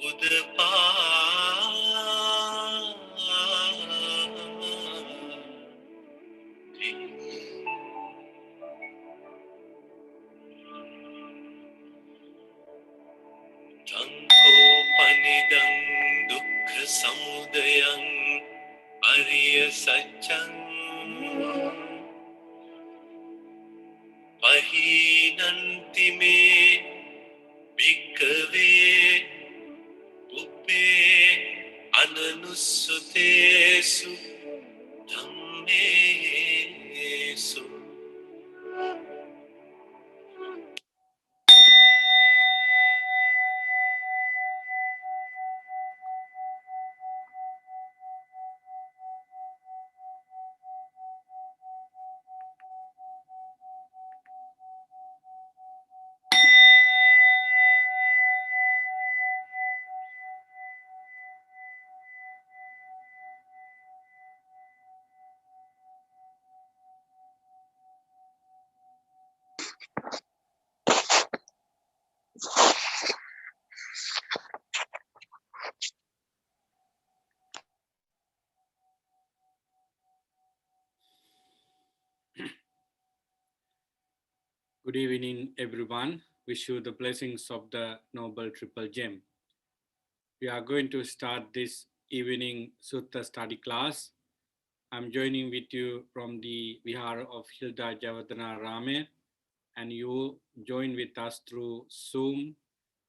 Tankopanidam dukkha samudayam ariya satcham pahinanti me bhikkhave uppe ananussutesu dhammesu. Good evening, everyone. Wish you the blessings of the Noble Triple Gem. We are going to start this evening Sutta study class. I'm joining with you from the Vihara of Hilda Javadana Rame, and you join with us through Zoom,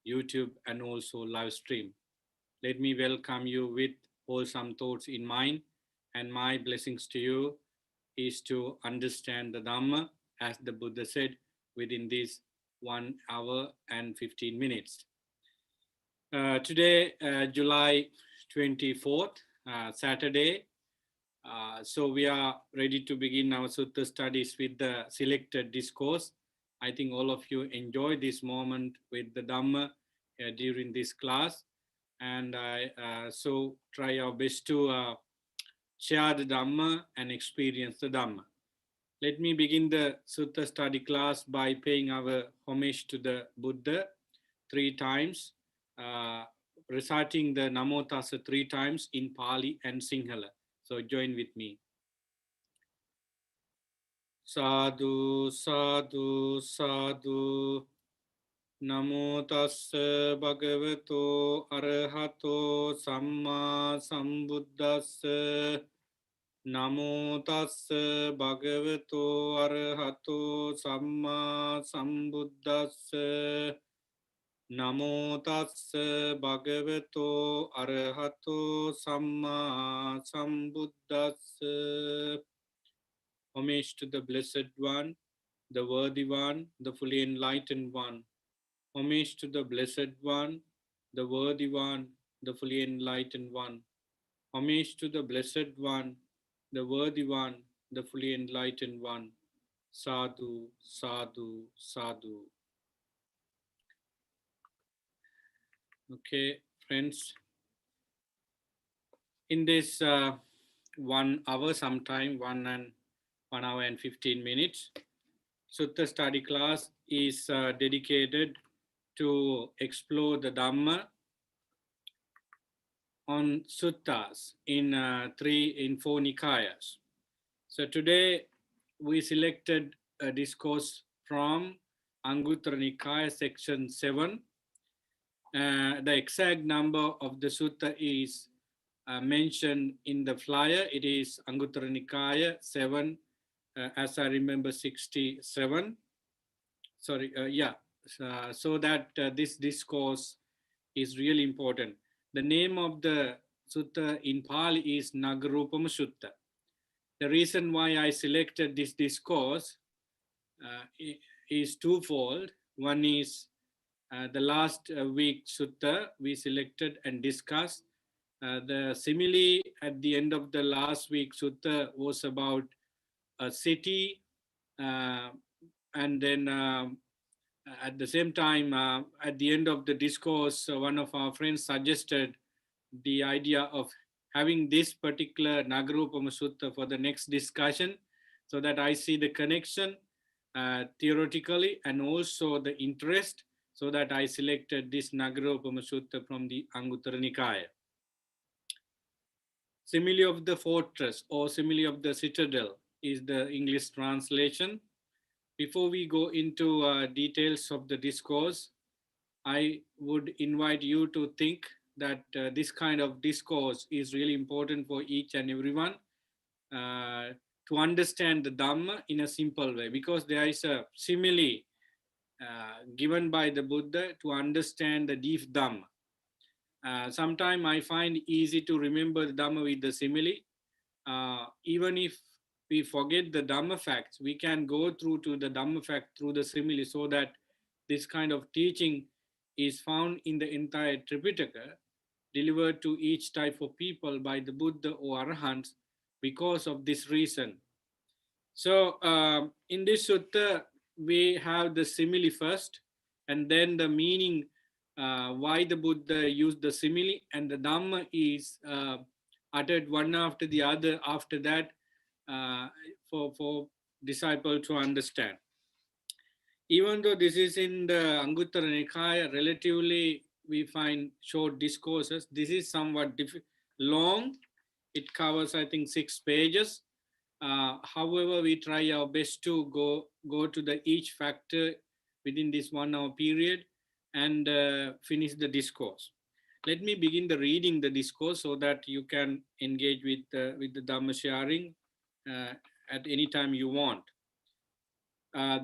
YouTube, and also live stream. Let me welcome you with wholesome thoughts in mind, and my blessings to you is to understand the Dhamma, as the Buddha said, within this 1 hour and 15 minutes. Today, July 24th, Saturday. So we are ready to begin our Sutta studies with the selected discourse. I think all of you enjoy this moment with the Dhamma during this class. And I so try our best to share the Dhamma and experience the Dhamma. Let me begin the Sutta study class by paying our homage to the Buddha 3 times, reciting the Namo Tassa 3 times in Pali and Sinhala. So join with me. Sadhu, sadhu, sadhu. Namo Tassa Bhagavato Arahato Samma Sambuddhassa. Namo Tassa Bhagavato Arahato Samma Sambuddhassa. Namo Tassa Bhagavato Arahato Samma Sambuddhassa. Homage to the Blessed One, the Worthy One, the Fully Enlightened One. Homage to the Blessed One, the Worthy One, the Fully Enlightened One. Homage to the Blessed One, the Worthy One, the Fully Enlightened One. Sadhu, sadhu, sadhu. Okay, friends. In this 1 hour, sometime 1 hour and 15 minutes, Sutta study class is dedicated to explore the Dhamma on suttas in 4 Nikayas. So today we selected a discourse from Anguttara Nikaya section 7. The exact number of the sutta is mentioned in the flyer. It is Anguttara Nikaya 7, as I remember 67. Sorry, so that this discourse is really important. The name of the sutta in Pali is Nagarupama Sutta. The reason why I selected this discourse is twofold. One is the last week sutta we selected and discussed. The simile at the end of the last week sutta was about a city, and then at the same time, at the end of the discourse, one of our friends suggested the idea of having this particular Nagarupama Sutta for the next discussion, so that I see the connection theoretically and also the interest So that I selected this Nagaropama Sutta from the Anguttara Nikaya. Simile of the fortress or simile of the citadel is the English translation. Before we go into details of the discourse, I would invite you to think that this kind of discourse is really important for each and everyone uh, to understand the Dhamma in a simple way, because there is a simile given by the Buddha to understand the deep Dhamma. Sometimes I find easy to remember the Dhamma with the simile. Even if we forget the Dhamma facts, we can go through to the Dhamma fact through the simile, so that this kind of teaching is found in the entire Tripitaka, delivered to each type of people by the Buddha or Arahants because of this reason. So in this sutta, we have the simile first, and then the meaning, why the Buddha used the simile, and the Dhamma is uttered one after the other after that, uh, for disciple to understand. Even though this is in the Anguttara Nikaya, relatively we find short discourses. This is somewhat long. It covers, I think, 6 pages. However, we try our best to go to the each factor within this 1 hour period and finish the discourse. Let me begin the reading the discourse so that you can engage with the Dhamma sharing at any time you want.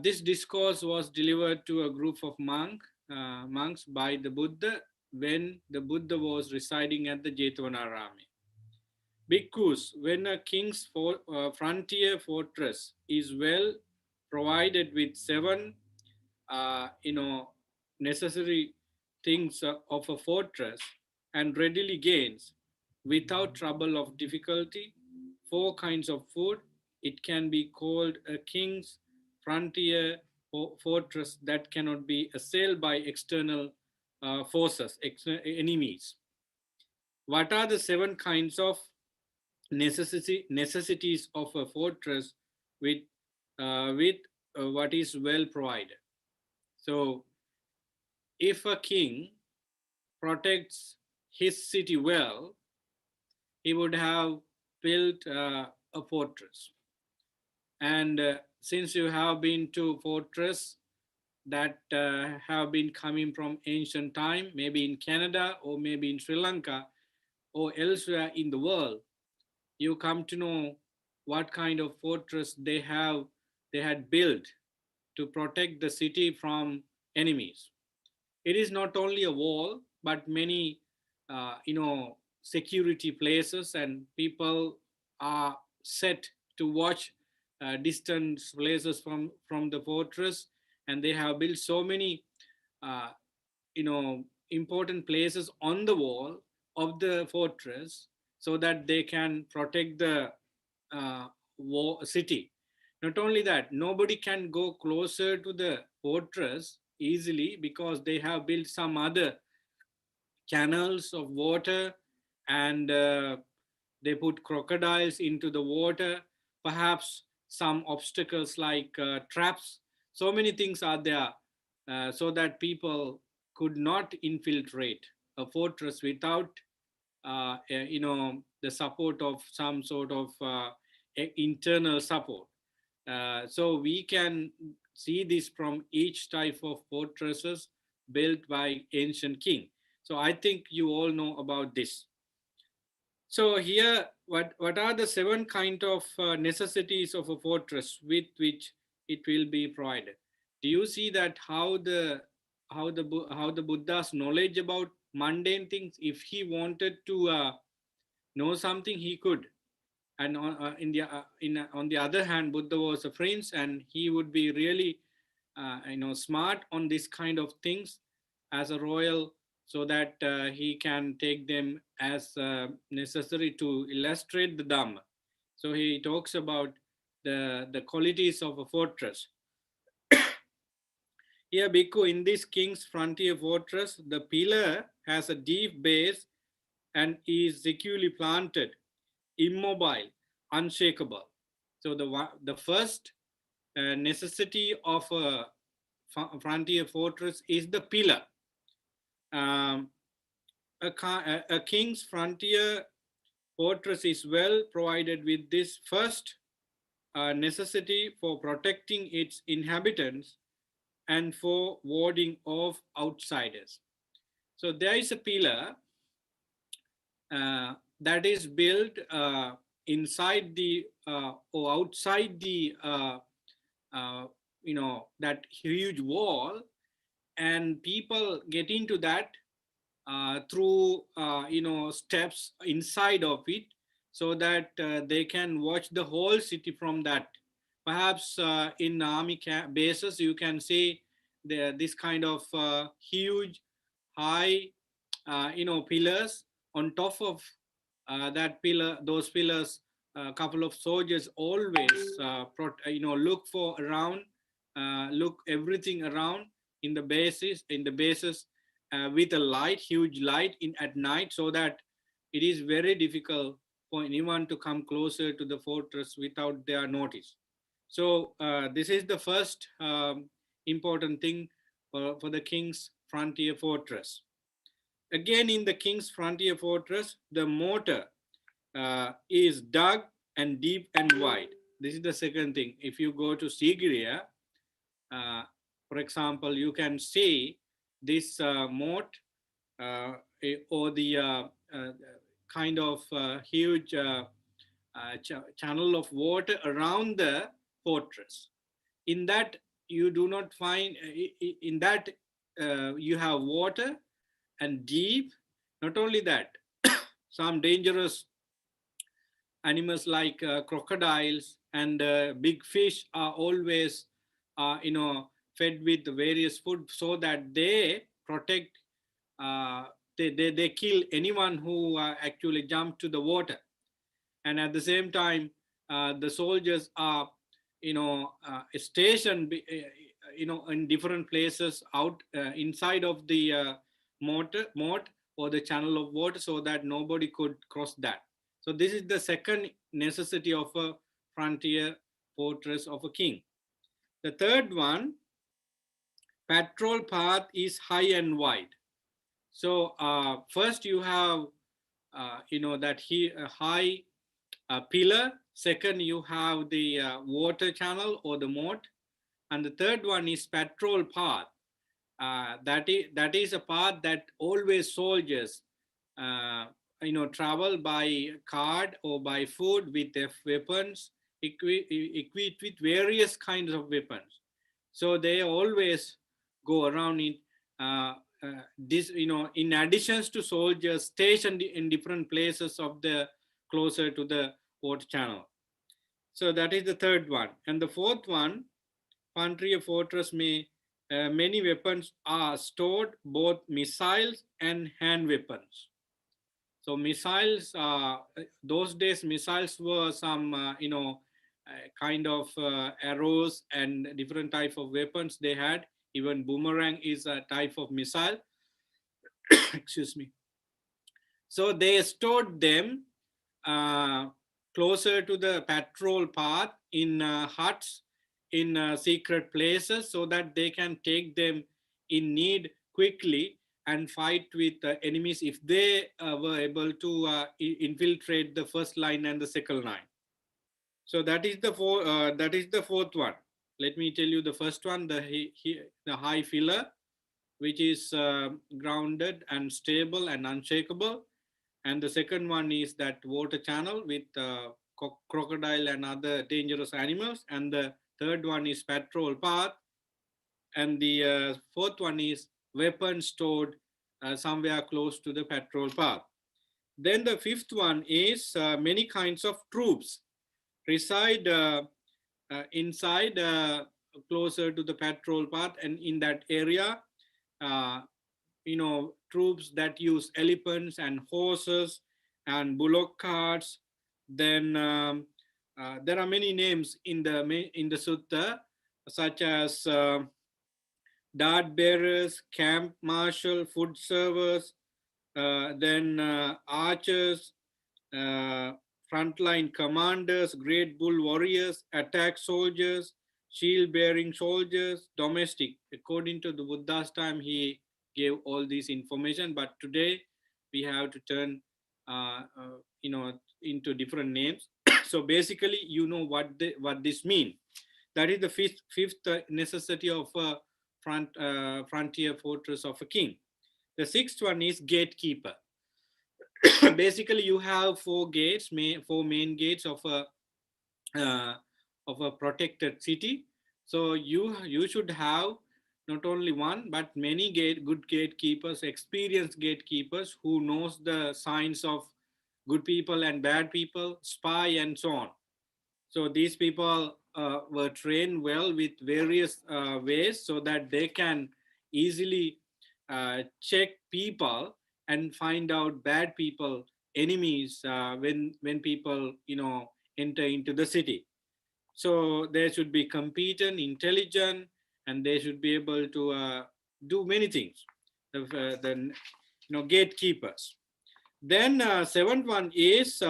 This discourse was delivered to a group of monks by the Buddha when the Buddha was residing at the Jetvanarami. Bhikkhus, when a king's frontier fortress is well provided with 7, necessary things of a fortress, and readily gains, without trouble of difficulty, 4 kinds of food, it can be called a king's frontier fortress that cannot be assailed by external forces, enemies. What are the 7 kinds of necessities of a fortress with what is well provided? So if a king protects his city well, he would have built a fortress. And since you have been to fortress that have been coming from ancient time, maybe in Canada or maybe in Sri Lanka or elsewhere in the world, you come to know what kind of fortress they had built to protect the city from enemies. It is not only a wall, but many security places, and people are set to watch distant places from the fortress, and they have built so many uh, important places on the wall of the fortress so that they can protect the city. Not only that, nobody can go closer to the fortress easily because they have built some other channels of water, and they put crocodiles into the water, perhaps some obstacles like traps. So many things are there so that people could not infiltrate a fortress without the support of some sort of internal support. So we can see this from each type of fortresses built by ancient king. So I think you all know about this. So here, what are the 7 kind of necessities of a fortress with which it will be provided? Do you see that how the Buddha's knowledge about mundane things? If he wanted to know something, he could. And on the other hand, Buddha was a prince, and he would be really smart on this kind of things as a royal, so that he can take them as necessary to illustrate the Dhamma. So he talks about the qualities of a fortress. Here, Bhikkhu, in this king's frontier fortress, the pillar has a deep base and is securely planted, immobile, unshakable. So the first necessity of a frontier fortress is the pillar. Um, a king's frontier fortress is well provided with this first necessity for protecting its inhabitants and for warding off outsiders. So there is a pillar that is built inside the or outside the uh, that huge wall, and people get into that through steps inside of it, so that they can watch the whole city from that. Perhaps in army bases you can see this kind of huge high pillars. On top of that pillar, those pillars, a couple of soldiers always look for around, look everything around in the bases with a light, huge light in at night, so that it is very difficult for anyone to come closer to the fortress without their notice. So this is the first important thing for the king's frontier fortress. Again, in the king's frontier fortress, the mortar is dug and deep and wide. This is the second thing. If you go to Sigiriya, uh, for example, you can see this moat or the kind of huge channel of water around the fortress. In that, you do not find, in that, you have water and deep. Not only that, some dangerous animals like crocodiles and big fish are always fed with various food, so that they protect, uh, they kill anyone who actually jump to the water. And at the same time, the soldiers are stationed in different places out inside of the moat or the channel of water, so that nobody could cross that. So this is the second necessity of a frontier fortress of a king. The third one, patrol path is high and wide. So first you have that high pillar. Second, you have the water channel or the moat, and the third one is patrol path. That is a path that always soldiers travel by cart or by foot with their weapons, equipped with various kinds of weapons. So they always go around in this, in additions to soldiers stationed in different places of the closer to the water channel. So that is the third one. And the fourth one, frontier fortress may many weapons are stored, both missiles and hand weapons. So missiles, those days missiles were some, kind of arrows and different type of weapons they had. Even boomerang is a type of missile. Excuse me. So they stored them uh, closer to the patrol path in huts, in secret places, so that they can take them in need quickly and fight with enemies if they were able to infiltrate the first line and the second line. So that is the fourth one. Let me tell you the first one, the high filler, which is grounded and stable and unshakable. And the second one is that water channel with crocodile and other dangerous animals. And the third one is patrol path. And the fourth one is weapons stored somewhere close to the patrol path. Then the fifth one is many kinds of troops reside inside, closer to the patrol path, and in that area, uh, troops that use elephants and horses and bullock carts. Then there are many names in the sutta, such as dart bearers, camp marshal, food servers, then archers, uh, frontline commanders, great bull warriors, attack soldiers, shield bearing soldiers, domestic. According to the Buddha's time, he gave all this information, but today we have to turn, into different names. So basically, you know what this means. That is the fifth necessity of a frontier fortress of a king. The sixth one is gatekeeper. Basically, you have four main gates uh, of a protected city. So you should have not only one but many good gatekeepers, experienced gatekeepers who knows the signs of good people and bad people, spy and so on. So these people were trained well with various ways so that they can easily check people and find out bad people, enemies, when people enter into the city. So they should be competent, intelligent, and they should be able to do many things. The gatekeepers. Then seventh one is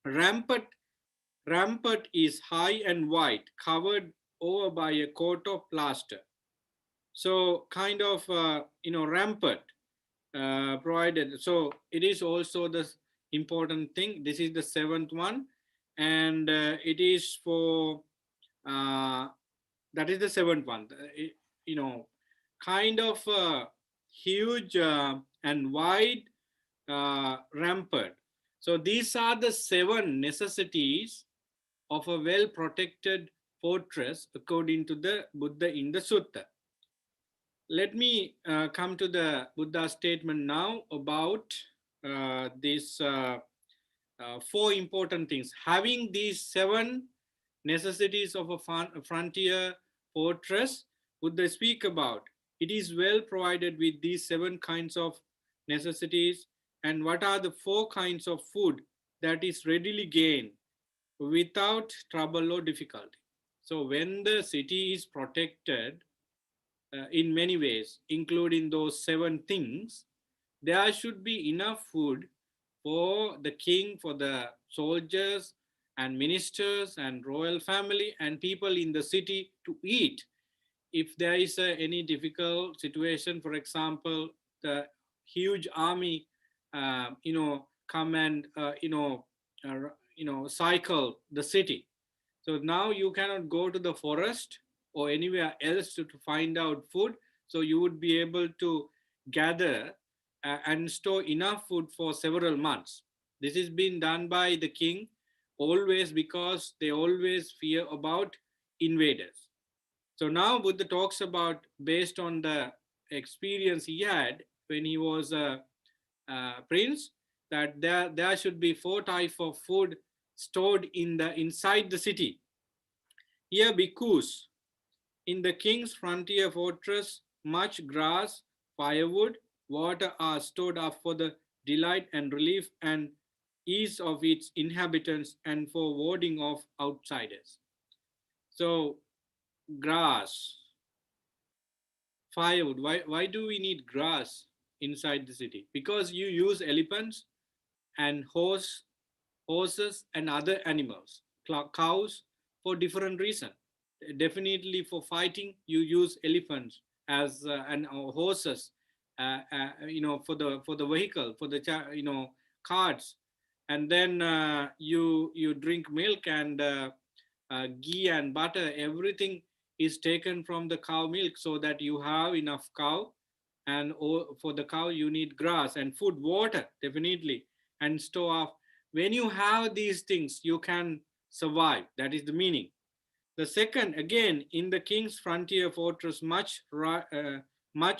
rampart. Rampart is high and wide, covered over by a coat of plaster. So kind of rampart provided. So it is also the important thing. This is the seventh one, and it is for uh, that is the seventh one. You know, kind of huge and wide rampart. So these are the seven necessities of a well protected fortress according to the Buddha in the Sutta. Let me come to the Buddha statement now about these four important things. Having these seven necessities of a frontier fortress, Buddha speak about. It is well provided with these seven kinds of necessities. And what are the four kinds of food that is readily gained without trouble or difficulty? So when the city is protected in many ways, including those seven things, there should be enough food for the king, for the soldiers and ministers and royal family and people in the city to eat. If there is any difficult situation, for example, the huge army, come and cycle the city. So now you cannot go to the forest or anywhere else to find out food. So you would be able to gather and store enough food for several months. This is being done by the king always because they always fear about invaders. So now Buddha talks about based on the experience he had when he was a prince, that there should be four types of food stored in the inside the city. Here bhikkhus in the king's frontier fortress, much grass, firewood, water are stored up for the delight and relief and ease of its inhabitants and for warding off outsiders. So grass, firewood. Why do we need grass inside the city? Because you use elephants and horses and other animals, cows, for different reasons. Definitely for fighting, you use elephants as and horses, for the vehicle, for the carts, and then you drink milk and ghee and butter. Everything is taken from the cow milk so that you have enough cow, and for the cow you need grass and food, water, definitely, and store off. When you have these things, you can survive. That is the meaning. The second, again, in the king's frontier fortress, much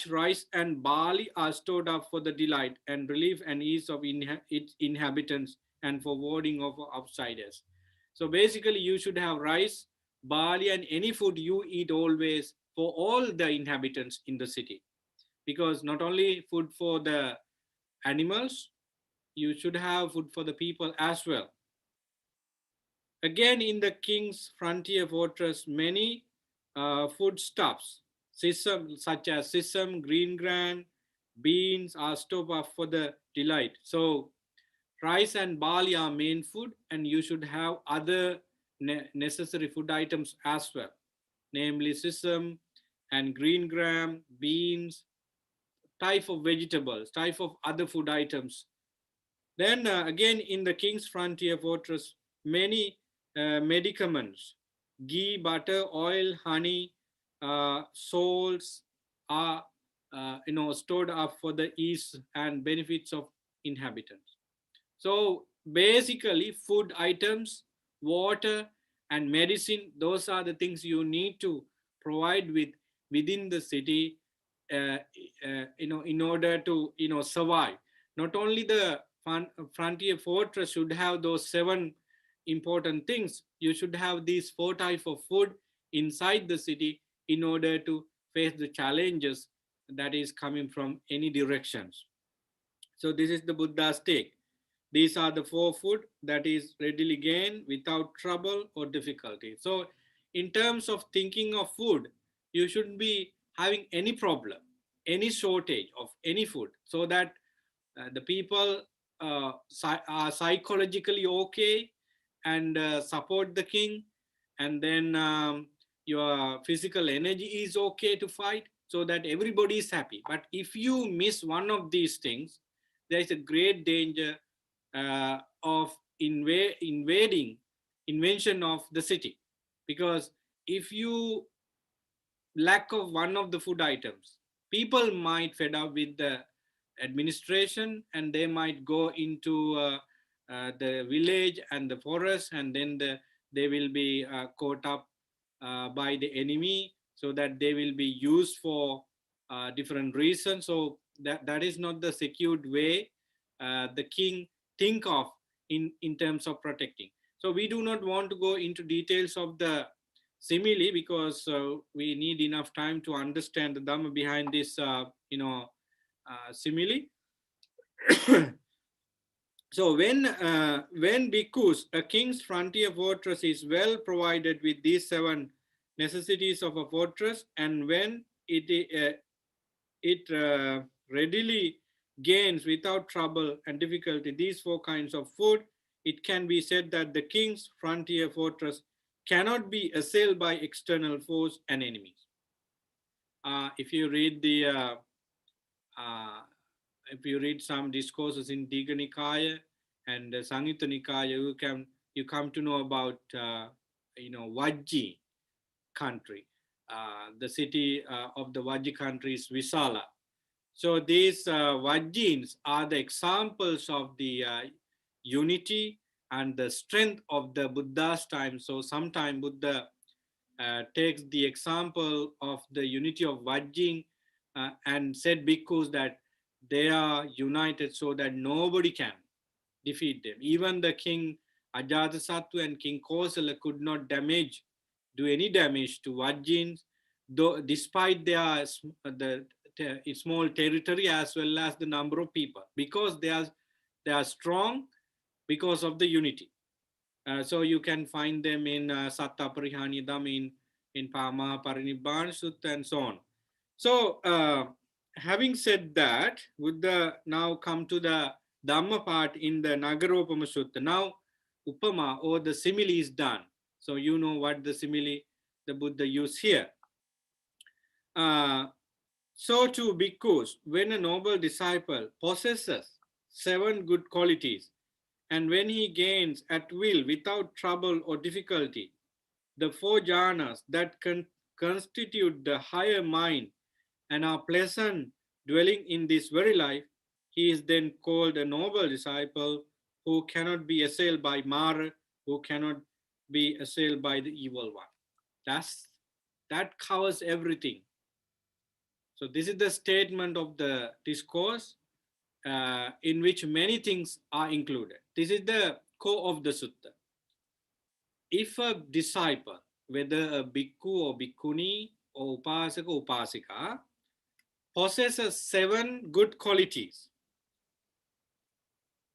rice and barley are stored up for the delight and relief and ease of its inhabitants and for warding off outsiders. So basically, you should have rice, barley, and any food you eat always for all the inhabitants in the city. Because not only food for the animals, you should have food for the people as well. Again, in the king's frontier fortress, many foodstuffs, such as sesame, green grain, beans, are stored up for the delight. So, rice and barley are main food, and you should have other necessary food items as well, namely sesame and green gram, beans, type of vegetables, type of other food items. Then again, in the King's Frontier Fortress, many medicaments, ghee, butter, oil, honey, salts are stored up for the ease and benefits of inhabitants. So basically, food items, water, and medicine, those are the things you need to provide within the city, uh, in order to survive. Not only the frontier fortress should have those seven important things. You should have these four types of food inside the city in order to face the challenges that is coming from any directions. So this is the Buddha's take. These are the four food that is readily gained without trouble or difficulty. So in terms of thinking of food, you shouldn't be having any problem, any shortage of any food, so that the people are psychologically okay and support the king, and then your physical energy is okay to fight, so that everybody is happy. But if you miss one of these things, there is a great danger of invading invention of the city, because if you lack of one of the food items, people might fed up with the administration, and they might go into the village and the forest, and then they will be caught up by the enemy, so that they will be used for different reasons. So that is not the secured way the king think of in terms of protecting. So we do not want to go into details of the simile, because we need enough time to understand the dhamma behind this simile. So when bhikkhus, a king's frontier fortress is well provided with these seven necessities of a fortress, and when it readily gains without trouble and difficulty these four kinds of food, it can be said that the king's frontier fortress cannot be assailed by external force and enemies. If you read the uh, if you read some discourses in Digha Nikaya and Samyutta Nikaya, you come to know about Vajji country. The city of the Vajji country is Visala. So these Vajjins are the examples of the unity and the strength of the Buddha's time. So sometime Buddha takes the example of the unity of Vajjin and said bhikkhus that they are united so that nobody can defeat them. Even the king Ajatasattu and King Kosala could not do any damage to Vajjins, though despite their small territory as well as the number of people, because they are strong because of the unity. So you can find them in Satta Parihanidam, in Pama Parinibbana Sutta, and so on. So having said that, would the now come to the Dhamma part in the Nagaropama Sutta. Now Upama, or the simile, is done. So you know what the simile the Buddha used here. Uh, so too bhikkhus, when a noble disciple possesses seven good qualities, and when he gains at will without trouble or difficulty the four jhanas that constitute the higher mind and are pleasant dwelling in this very life, he is then called a noble disciple who cannot be assailed by Mara, who cannot be assailed by the evil one. That covers everything. So this is the statement of the discourse in which many things are included. This is the core of the sutta. If a disciple, whether a bhikkhu or bhikkhuni or upasaka or upasika, possesses seven good qualities,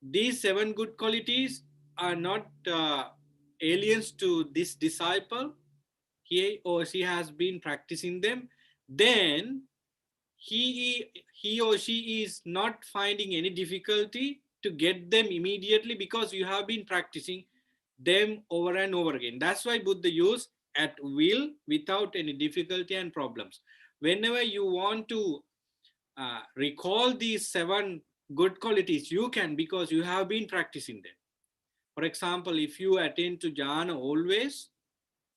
these seven good qualities are not aliens to this disciple. He or she has been practicing them. Then he or she is not finding any difficulty to get them immediately, because you have been practicing. them over and over again. That's why Buddha used at will without any difficulty and problems. Whenever you want to recall these 7 good qualities, you can, because you have been practicing them. For example, if you attend to jhana always,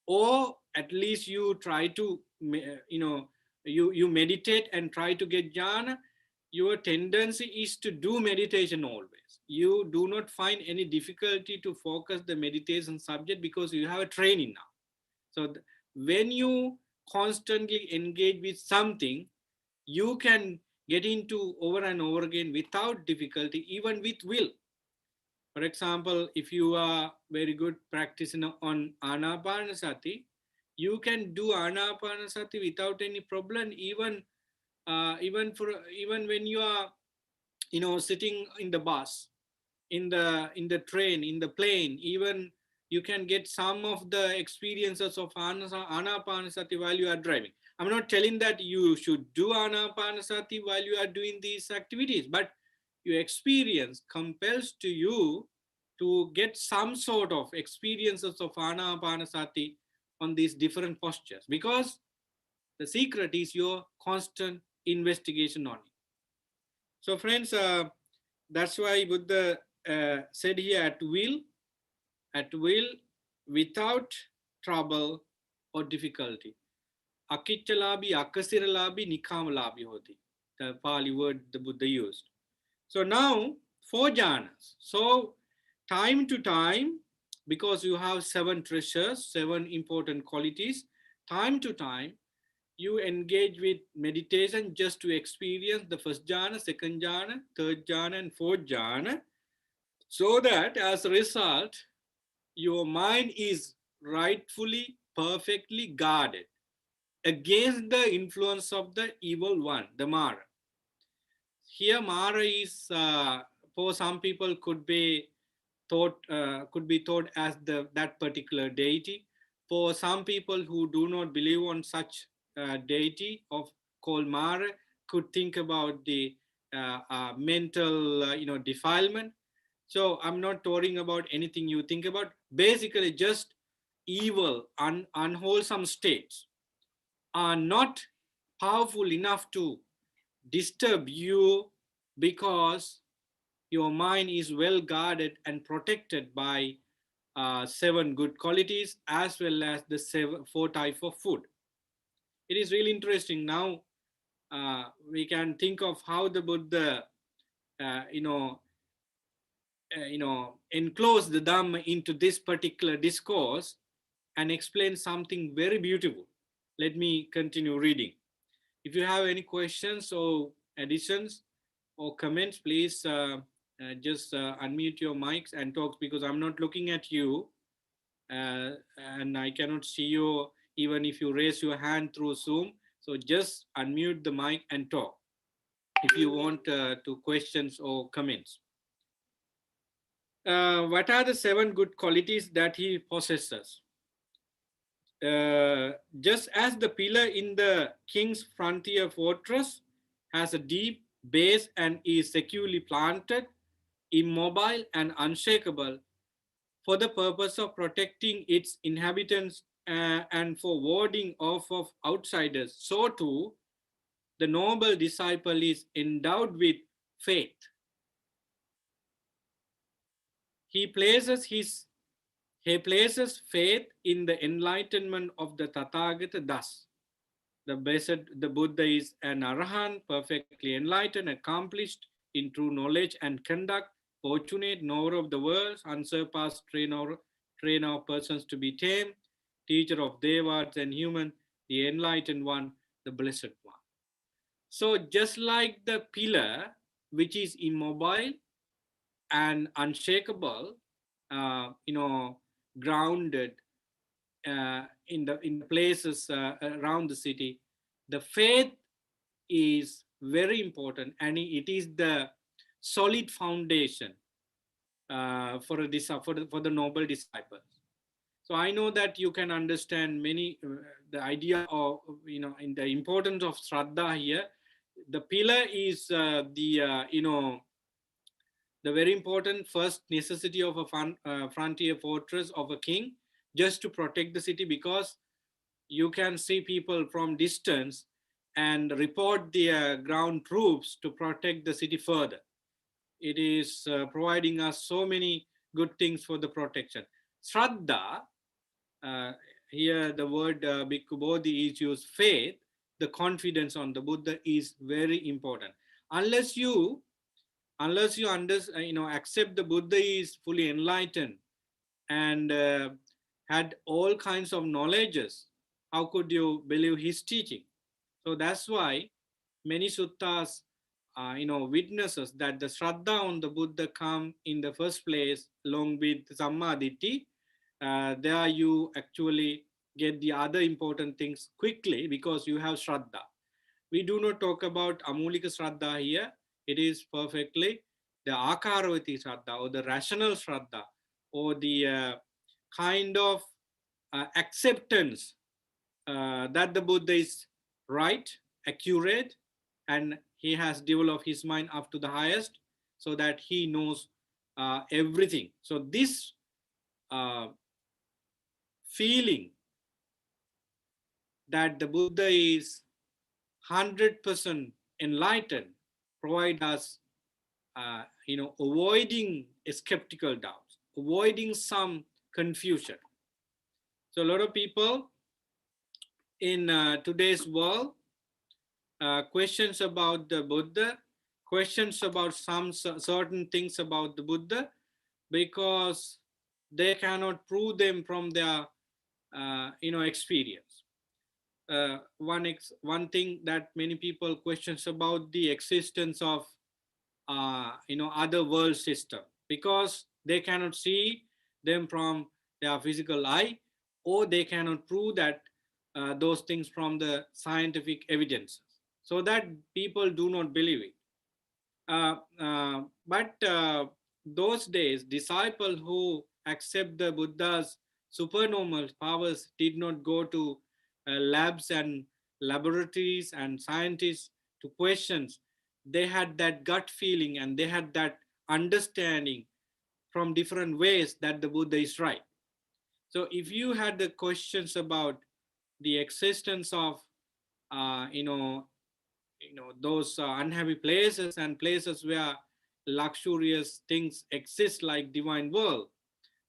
or at least you try to, you meditate and try to get jhana, your tendency is to do meditation always. You do not find any difficulty to focus the meditation subject because you have a training now. So when you constantly engage with something, you can get into over and over again without difficulty, even with will. For example, if you are very good practicing on anapanasati, you can do anapanasati without any problem, even when you are, sitting in the bus, in the train, in the plane. Even you can get some of the experiences of anapanasati while you are driving. I'm not telling that you should do anapanasati while you are doing these activities, but your experience compels to you to get some sort of experiences of anapanasati on these different postures, because the secret is your constant investigation on it. So friends, that's why Buddha said here, at will, without trouble or difficulty. Akichalabi, akasiralabi, nikamalabi hoti. The Pali word the Buddha used. So now, 4 jhanas. So time to time, because you have 7 treasures, 7 important qualities, time to time, you engage with meditation just to experience the first jhana, second jhana, third jhana, and fourth jhana, so that as a result, your mind is rightfully, perfectly guarded against the influence of the evil one, the Mara. Here, Mara is, for some people, could be thought as that particular deity. For some people who do not believe on such deity of called Mara, could think about the mental, defilement. So I'm not talking about anything you think about. Basically, just evil, unwholesome states are not powerful enough to disturb you, because your mind is well guarded and protected by 7 good qualities, as well as the 4 type of food. It is really interesting. Now we can think of how the Buddha, uh, you know, enclose the Dhamma into this particular discourse and explain something very beautiful. Let me continue reading. If you have any questions or additions or comments, please just unmute your mics and talk, because I'm not looking at you and I cannot see you even if you raise your hand through Zoom. So just unmute the mic and talk if you want to questions or comments. What are the 7 good qualities that he possesses? Just as the pillar in the king's frontier fortress has a deep base and is securely planted, immobile and unshakable, for the purpose of protecting its inhabitants and for warding off of outsiders, so too the noble disciple is endowed with faith. He places his He places faith in the enlightenment of the Tathagata thus. The Buddha is an Arahant, perfectly enlightened, accomplished in true knowledge and conduct, fortunate, knower of the world, unsurpassed trainer of persons to be tamed, teacher of Devas and human, the enlightened one, the blessed one. So just like the pillar, which is immobile and unshakable, grounded in the places around the city, the faith is very important, and it is the solid foundation for the noble disciples. So I know that you can understand many the idea of, in the importance of Shraddha here. The pillar is the The very important first necessity of a frontier fortress of a king, just to protect the city, because you can see people from distance and report the ground troops to protect the city further. It is providing us so many good things for the protection. Shraddha, uh, here the word Bhikkhu Bodhi is used, faith, the confidence on the Buddha is very important. Unless you accept the Buddha is fully enlightened and had all kinds of knowledges, how could you believe his teaching? So that's why many suttas witnesses that the shraddha on the Buddha come in the first place along with sammaditi. There you actually get the other important things quickly because you have shraddha. We do not talk about amulika shraddha here. It is perfectly the akaravati shraddha or the rational shraddha or the kind of acceptance that the Buddha is right, accurate, and he has developed his mind up to the highest so that he knows everything. So this uh, feeling that the Buddha is 100% enlightened provide us, avoiding skeptical doubts, avoiding some confusion. So a lot of people in today's world questions about the Buddha, questions about some certain things about the Buddha because they cannot prove them from their experience. One thing that many people questions about the existence of other world system because they cannot see them from their physical eye, or they cannot prove that those things from the scientific evidence, so that people do not believe it. But those days, disciples who accept the Buddha's supernormal powers did not go to labs and laboratories and scientists to questions. They had that gut feeling and they had that understanding from different ways that the Buddha is right. So if you had the questions about the existence of, uh, you know, those unhappy places and places where luxurious things exist like divine world,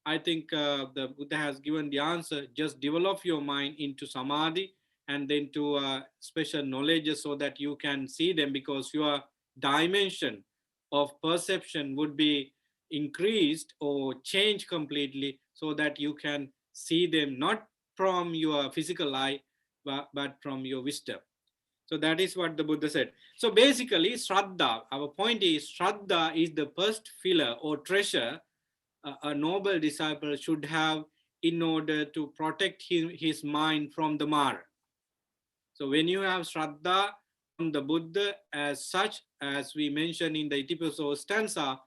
I think the Buddha has given the answer. Just develop your mind into samadhi and then to special knowledge so that you can see them, because your dimension of perception would be increased or changed completely so that you can see them not from your physical eye but from your wisdom. So that is what the Buddha said. So basically, Shraddha, our point is, Shraddha is the first pillar or treasure a noble disciple should have in order to protect his mind from the Mara. So when you have Shraddha on the Buddha as such, as we mentioned in the Itipiso stanza,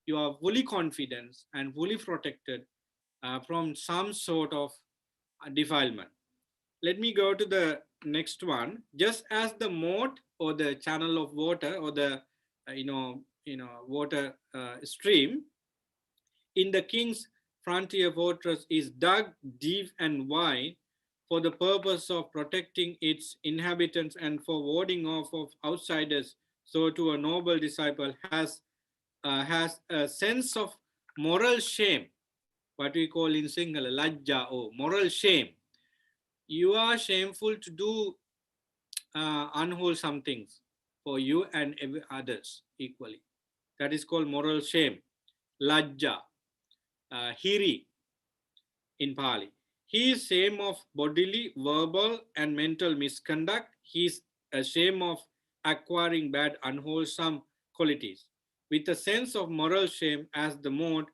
you are fully confident and fully protected from some sort of defilement. Let me go to the next one. Just as the moat or the channel of water or the water stream in the king's frontier fortress is dug deep and wide for the purpose of protecting its inhabitants and for warding off of outsiders, so to a noble disciple has a sense of moral shame, what we call in Sinhala lajja, or moral shame. You are shameful to do unwholesome things for you and others equally. That is called moral shame, lajja, hiri in Pali. He is shame of bodily, verbal, and mental misconduct. He is ashamed of acquiring bad, unwholesome qualities. With a sense of moral shame as the mode,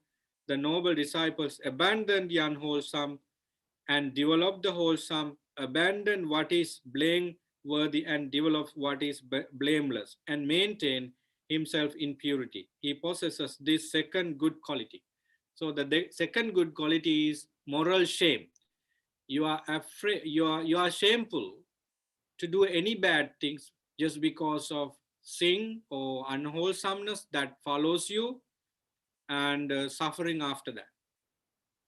the noble disciples abandon the unwholesome and develop the wholesome, abandon what is blameworthy and develop what is blameless, and maintain himself in purity. He possesses this second good quality. So the second good quality is moral shame. You are afraid, you are shameful to do any bad things just because of sin or unwholesomeness that follows you, and suffering after that.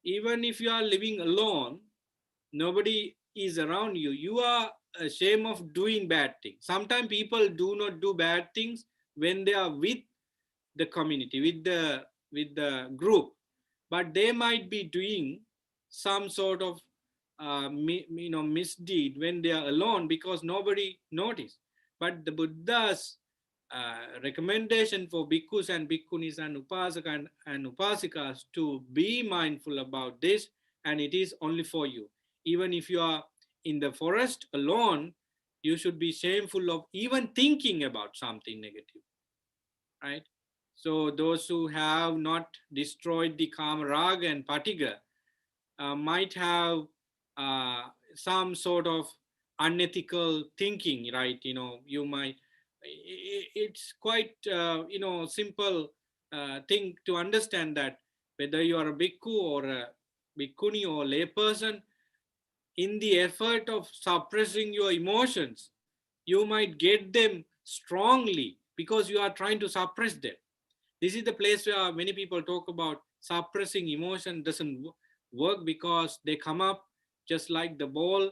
Even if you are living alone, nobody is around you, you are ashamed of doing bad things. Sometimes people do not do bad things when they are with the community, with the group, but they might be doing some sort of misdeed when they are alone because nobody noticed. But the Buddha's recommendation for bhikkhus and bhikkhunis and upasaka and upasikas to be mindful about this, and it is only for you. Even if you are in the forest alone, you should be shameful of even thinking about something negative, right? So those who have not destroyed the kama raga and patiga might have uh, some sort of unethical thinking, right? You might, it's quite, simple thing to understand that whether you are a bhikkhu or a bhikkhuni or layperson, in the effort of suppressing your emotions, you might get them strongly because you are trying to suppress them. This is the place where many people talk about suppressing emotion doesn't work because they come up just like the ball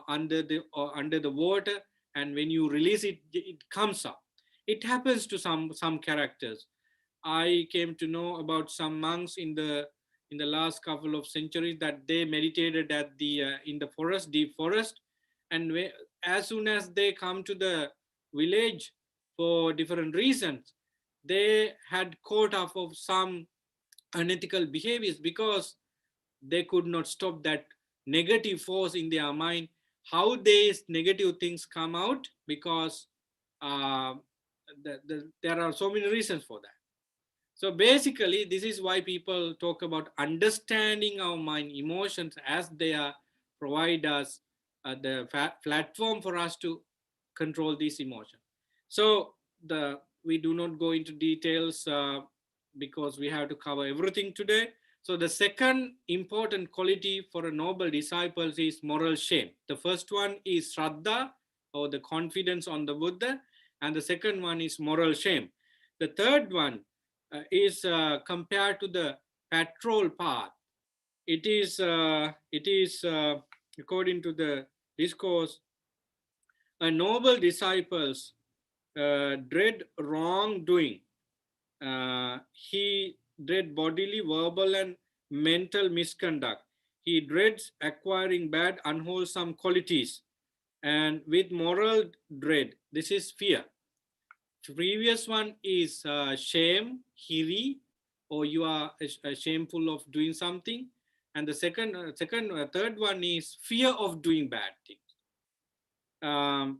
under the water, and when you release it, it comes up. It happens to some characters. I came to know about some monks in the last couple of centuries that they meditated at the in the forest, deep forest, and as soon as they come to the village for different reasons, they had caught up of some unethical behaviors because they could not stop that negative force in their mind. How these negative things come out? Because uh, there are so many reasons for that. So basically, this is why people talk about understanding our mind emotions, as they are provide us the platform for us to control these emotions. So we do not go into details because we have to cover everything today. So the second important quality for a noble disciple is moral shame. The first one is Shraddha, or the confidence on the Buddha, and the second one is moral shame. The third one is compared to the patrol path. It is according to the discourse, a noble disciples dread wrongdoing. He dread bodily, verbal, and mental misconduct. He dreads acquiring bad, unwholesome qualities. And with moral dread, this is fear. Previous one is shame, hiri, or you are shameful of doing something. And the third one is fear of doing bad things. Um,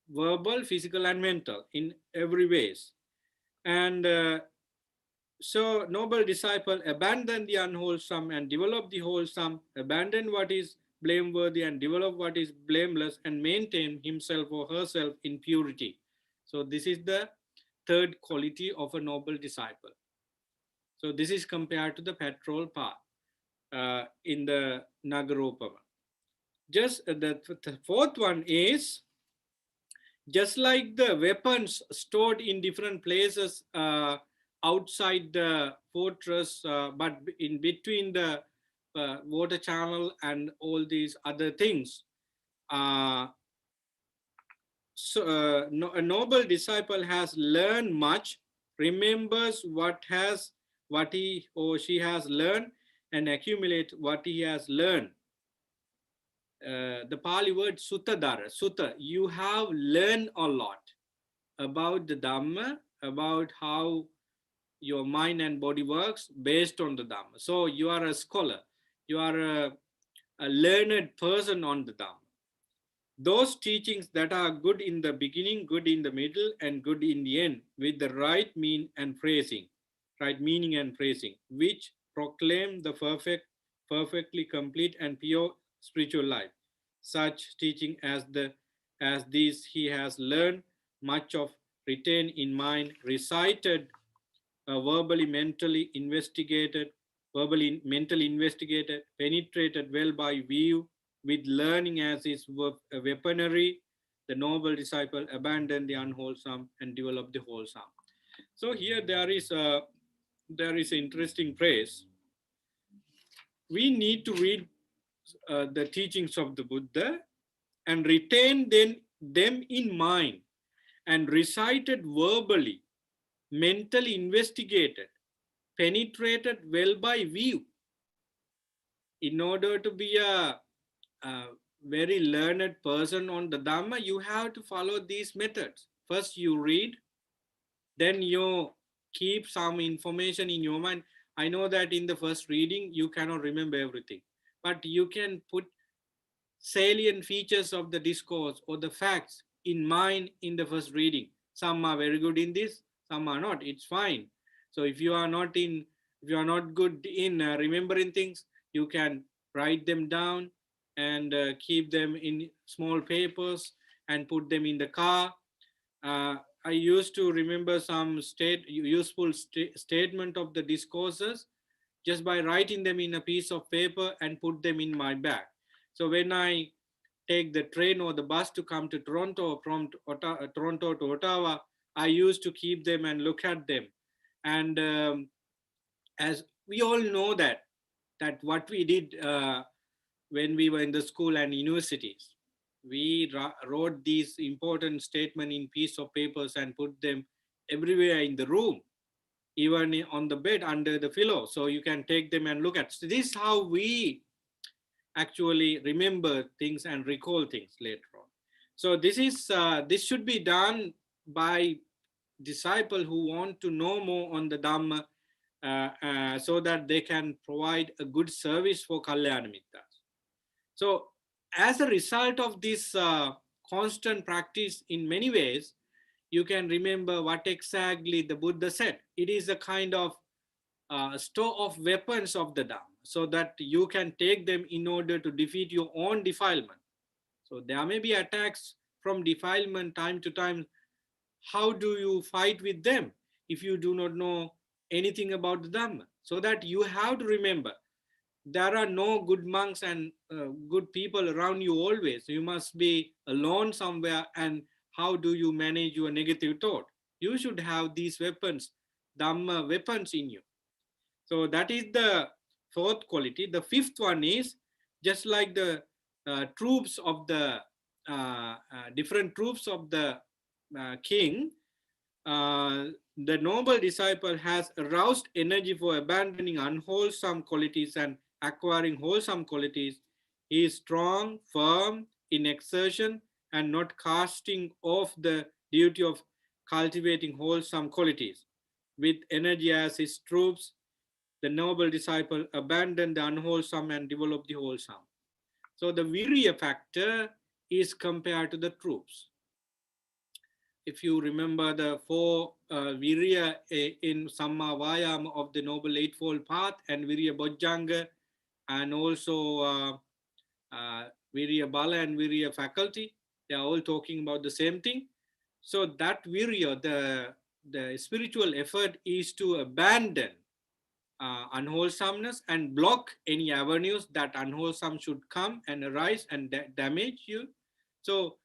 Verbal, physical, and mental in every ways. And so noble disciple abandon the unwholesome and develop the wholesome, abandon what is blameworthy and develop what is blameless, and maintain himself or herself in purity. So this is the third quality of a noble disciple. So this is compared to the patrol path in the Nagaropama. Just the fourth one is just like the weapons stored in different places outside the fortress, but in between the water channel and all these other things. Uh, a noble disciple has learned much, remembers what he or she has learned, and accumulate what he has learned. The Pali word Suttadara, Sutta, you have learned a lot about the Dhamma, about how your mind and body works based on the Dhamma. So you are a scholar, you are a learned person on the Dhamma. Those teachings that are good in the beginning, good in the middle, and good in the end, with the right right meaning and phrasing, which proclaim the perfectly complete and pure spiritual life. Such teaching as these he has learned much of, retained in mind, recited, verbally, mentally investigated, penetrated well by view, with learning as his weaponry, the noble disciple abandoned the unwholesome and developed the wholesome. So here there is there is an interesting phrase. We need to read the teachings of the Buddha and retain them in mind and recite it verbally, mentally investigated, penetrated well by view. In order to be a very learned person on the Dhamma, you have to follow these methods. First, you read, then you keep some information in your mind. I know that in the first reading, you cannot remember everything, but you can put salient features of the discourse or the facts in mind in the first reading. Some are very good in this, some are not. It's fine. So if you are not good in remembering things, you can write them down and keep them in small papers and put them in the car. I used to remember some useful statement of the discourses just by writing them in a piece of paper and put them in my bag. So when I take the train or the bus to come to Toronto or from Toronto to Ottawa, I used to keep them and look at them. And as we all know that what we did when we were in the school and universities, we wrote these important statements in piece of papers and put them everywhere in the room, even on the bed under the pillow, so you can take them and look at. So this is how we actually remember things and recall things later on. So this should be done by disciple who want to know more on the Dhamma, so that they can provide a good service for Kalyana Mittas. So as a result of this constant practice, in many ways, you can remember what exactly the Buddha said. It is a kind of store of weapons of the Dhamma, so that you can take them in order to defeat your own defilement. So there may be attacks from defilement time to time. How do you fight with them if you do not know anything about the Dhamma? So that you have to remember there are no good monks and good people around you always. You must be alone somewhere. And how do you manage your negative thought? You should have these weapons, Dhamma weapons in you. So that is the fourth quality. The fifth one is just like the troops of the different troops of the king. The noble disciple has aroused energy for abandoning unwholesome qualities and acquiring wholesome qualities. He is strong, firm in exertion, and not casting off the duty of cultivating wholesome qualities. With energy as his troops, the noble disciple abandoned the unwholesome and developed the wholesome. So the virya factor is compared to the troops. If you remember the four virya in Samma Vayama of the Noble Eightfold Path, and virya bojjanga, and also virya bala and virya faculty, they are all talking about the same thing. So that virya, the spiritual effort, is to abandon unwholesomeness and block any avenues that unwholesome should come and arise and damage you. So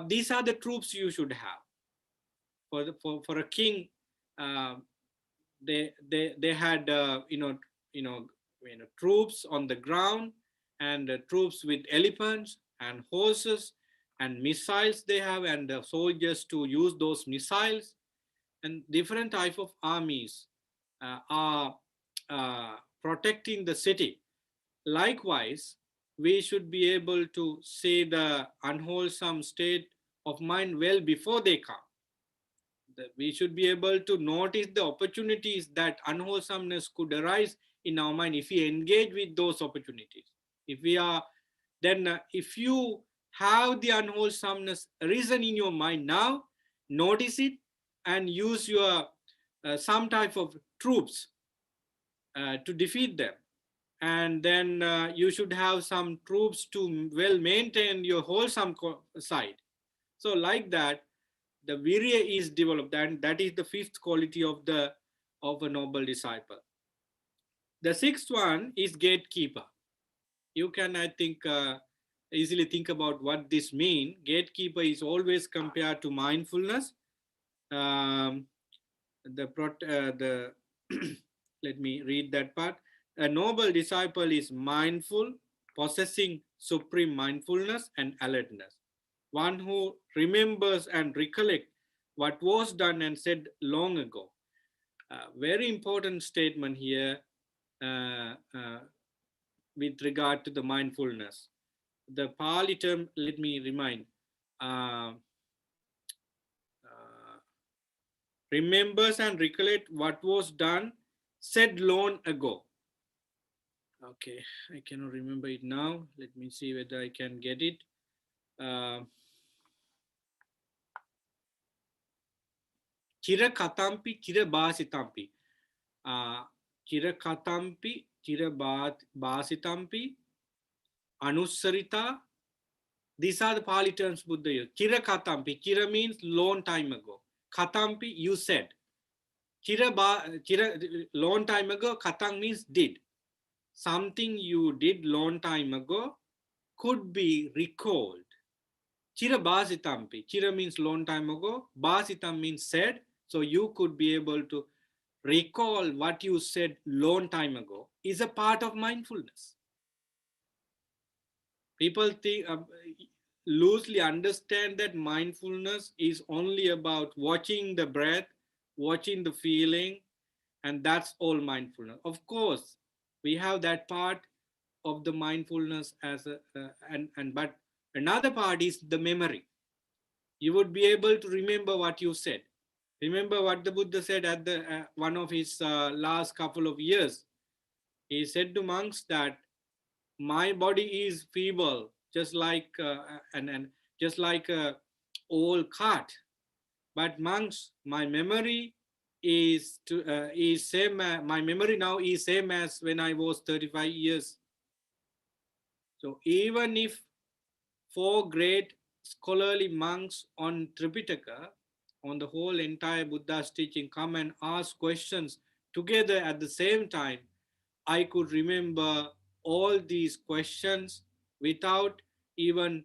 these are the troops you should have for a king. uh, they had troops on the ground, and troops with elephants and horses and missiles they have, and soldiers to use those missiles, and different type of armies are protecting the city. Likewise, we should be able to see the unwholesome state of mind well before they come. We should be able to notice the opportunities that unwholesomeness could arise in our mind if we engage with those opportunities. If we are, then if you have the unwholesomeness arisen in your mind now, notice it and use your some type of troops to defeat them. And then you should have some troops to well maintain your wholesome side. So like that, the virya is developed, and that is the fifth quality of a noble disciple. The sixth one is gatekeeper. You can, I think, easily think about what this means. Gatekeeper is always compared to mindfulness. Um, the Let me read that part. A noble disciple is mindful, possessing supreme mindfulness and alertness. One who remembers and recollects what was done and said long ago. Very important statement here with regard to the mindfulness. The Pali term, let me remind, uh, uh, remembers and recollect what was done, said long ago. Okay, I cannot remember it now. Let me see whether I can get it. Chira katampi, chira basitampi. Chira katampi, chira basitampi, anussarita. These are the Pali terms Buddha used. Chira katampi. Chira means long time ago. Katampi, you said. Chira, long time ago. Katang means did. Something you did long time ago could be recalled. Chira basitampi. Chira means long time ago. Basitam means said. So you could be able to recall what you said long time ago is a part of mindfulness. People think loosely understand that mindfulness is only about watching the breath, watching the feeling, and that's all mindfulness. Of course, we have that part of the mindfulness as a and but another part is the memory. You would be able to remember what you said. Remember what the Buddha said at the one of his last couple of years. He said to monks that my body is feeble, just like and just like a old cart. But monks, my memory is same. My memory now is same as when I was 35 years. So even if four great scholarly monks on Tripitaka, on the whole entire Buddha's teaching, come and ask questions together at the same time, I could remember all these questions without even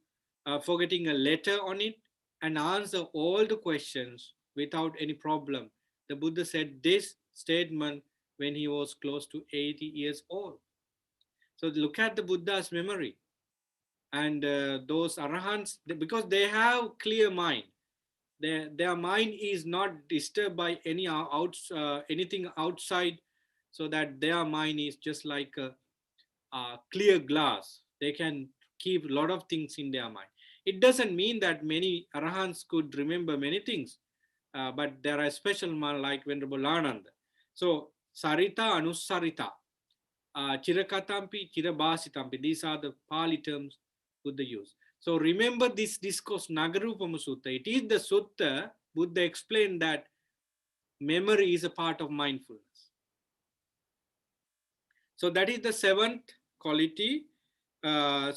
forgetting a letter on it and answer all the questions without any problem. The Buddha said this statement when he was close to 80 years old. So look at the Buddha's memory and those arahants, because they have clear mind. Their mind is not disturbed by anything outside, so that their mind is just like a clear glass. They can keep a lot of things in their mind. It doesn't mean that many arahants could remember many things, but there are special one like Venerable Ananda. So sarita, anusarita, chirakatampi, chirabasitampi, these are the Pali terms Buddha use. So remember this discourse Nagarupama Sutta. It is the sutta Buddha explained that memory is a part of mindfulness. So that is the seventh quality. The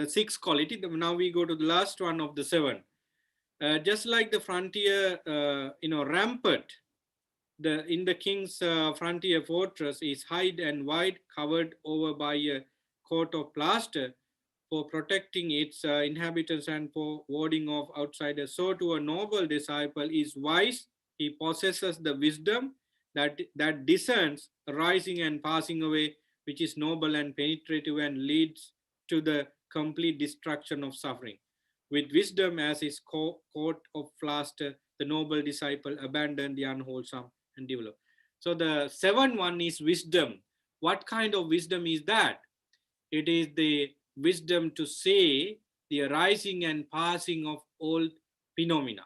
sixth quality. Now we go to the last one of the seven. Just like the frontier, rampart, in the king's frontier fortress is high and wide, covered over by a coat of plaster for protecting its inhabitants and for warding off outsiders. So to a noble disciple is wise. He possesses the wisdom that discerns rising and passing away, which is noble and penetrative and leads to the complete destruction of suffering. With wisdom as his coat of plaster, the noble disciple abandoned the unwholesome and developed. So the seventh one is wisdom. What kind of wisdom is that? It is the wisdom to say the arising and passing of all phenomena.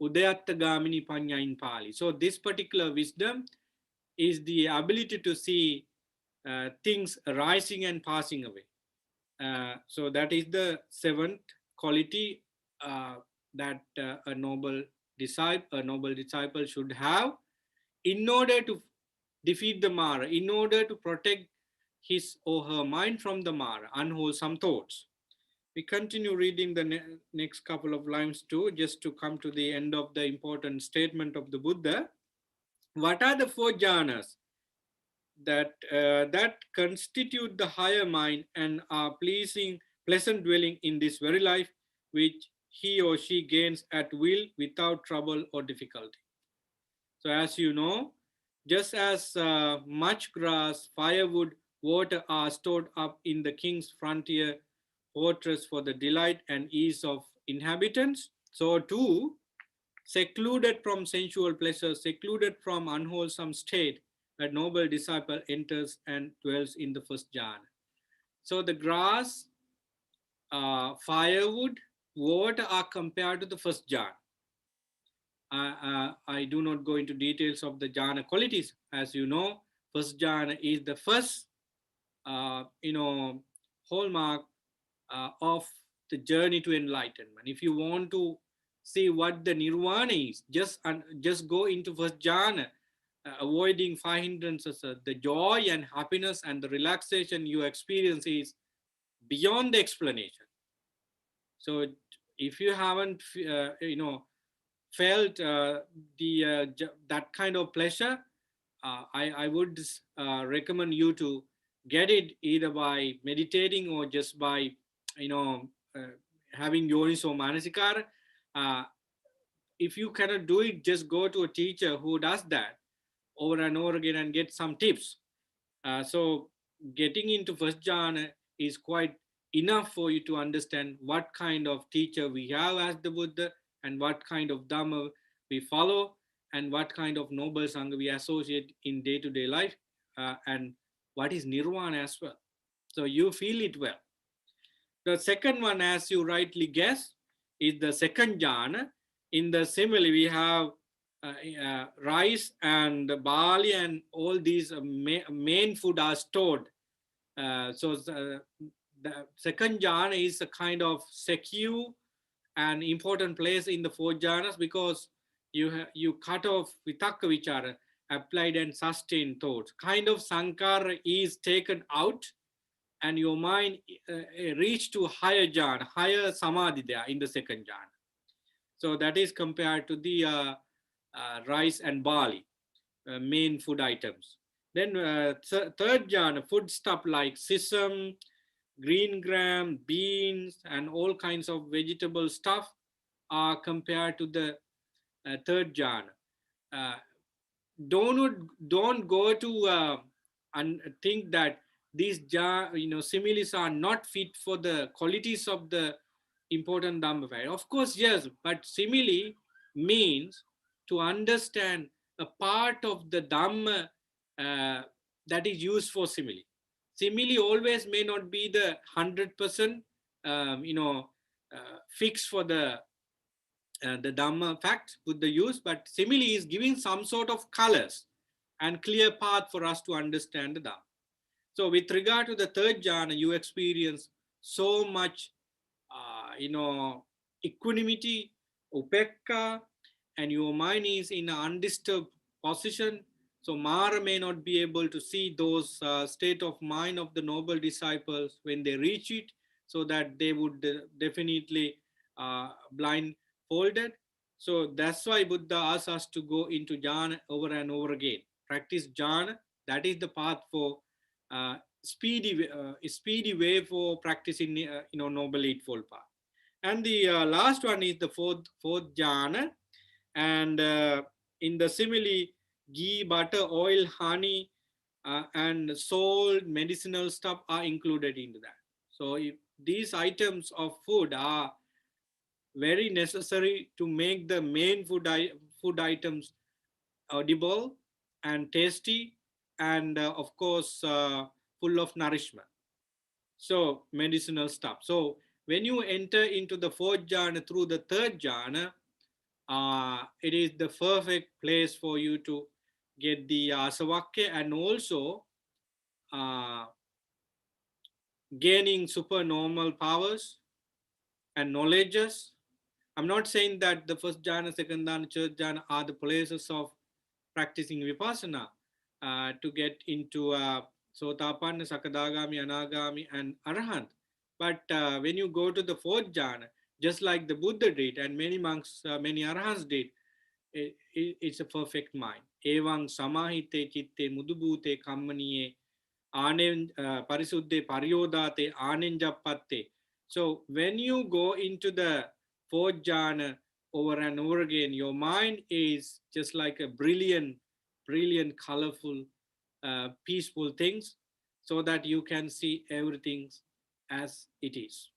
Udayattagamini panya in Pali. So this particular wisdom is the ability to see things arising and passing away. So that is the seventh quality that a noble disciple should have in order to defeat the Mara, in order to protect his or her mind from the Mara, unwholesome thoughts. We continue reading the next couple of lines too, just to come to the end of the important statement of the Buddha. What are the four jhanas that constitute the higher mind and are pleasant dwelling in this very life, which he or she gains at will without trouble or difficulty? So, as you know, just as much grass, firewood, water are stored up in the king's frontier fortress for the delight and ease of inhabitants, so too, secluded from sensual pleasures, secluded from unwholesome state, a noble disciple enters and dwells in the first jhana. So the grass, firewood, water are compared to the first jhana. I do not go into details of the jhana qualities. As you know, first jhana is the first, hallmark of the journey to enlightenment. If you want to see what the nirvana is, just go into first jhana, avoiding five hindrances. The joy and happiness and the relaxation you experience is beyond the explanation. So if you haven't, felt that kind of pleasure, I would recommend you to get it either by meditating or just by, you know, uh, having yoniso manasikara. Uh, if you cannot do it, just go to a teacher who does that over and over again and get some tips. So getting into first jhana is quite enough for you to understand what kind of teacher we have as the Buddha, and what kind of Dhamma we follow, and what kind of noble Sangha we associate in day-to-day life, and what is Nirvana as well. So you feel it well. The second one, as you rightly guess, is the second jhana. In the simile, we have rice and barley and all these main food are stored. The second jhana is a kind of secure and important place in the four jhanas, because you cut off vitakka vichara, applied and sustained thoughts. Kind of sankara is taken out, and your mind reach to higher jhana, higher samadhi there in the second jhana. So that is compared to the rice and barley, main food items. Then third jhana, food stuff like sesame, green gram, beans, and all kinds of vegetable stuff are compared to the third jhana. Uh, don't go to and think that these similes are not fit for the qualities of the important Dhamma variety. Of course, yes, but simile means to understand a part of the Dhamma uh, that is used for simile. Simile always may not be the 100% fix for the Dhamma fact with the use, but simile is giving some sort of colors and clear path for us to understand the Dhamma. So with regard to the third jhana, you experience so much, equanimity, upekka, and your mind is in an undisturbed position. So Mara may not be able to see those state of mind of the noble disciples when they reach it, so that they would definitely blindfolded. So that's why Buddha asks us to go into jhana over and over again. Practice jhana. That is the path for speedy way for practicing noble eightfold path. And the last one is the fourth jhana, and in the simile, ghee, butter, oil, honey, and salt, medicinal stuff are included into that. So if these items of food are very necessary to make the main food items audible and tasty, and of course full of nourishment. So medicinal stuff. So when you enter into the fourth jhana through the third jhana, it is the perfect place for you to get the asavakya, and also uh, gaining supernormal powers and knowledges. I'm not saying that the first jhana, second jhana, third jhana are the places of practicing vipassana to get into sotapanna, sakadagami, anagami, and arahant. But when you go to the fourth jhana, just like the Buddha did and many monks, many arahants did, it's a perfect mind. Evang samahite chitte mudubhute kammaniye anen parisuddhe paryodate anenjappatte. So when you go into the fourth jhana over and over again, your mind is just like a brilliant, brilliant, colorful, peaceful things, so that you can see everything as it is.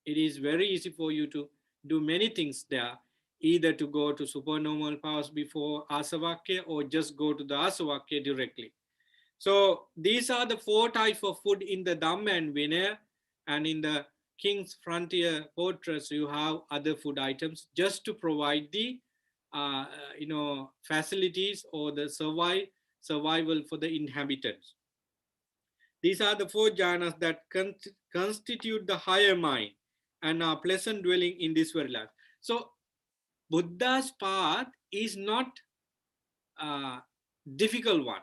It is very easy for you to do many things there, either to go to supernormal powers before asavakya or just go to the asavakya directly. So these are the four types of food in the Dhamma and Vinaya, and in the King's Frontier Fortress, you have other food items just to provide the facilities or the survival for the inhabitants. These are the four jhanas that constitute the higher mind and are pleasant dwelling in this very life. So Buddha's path is not a difficult one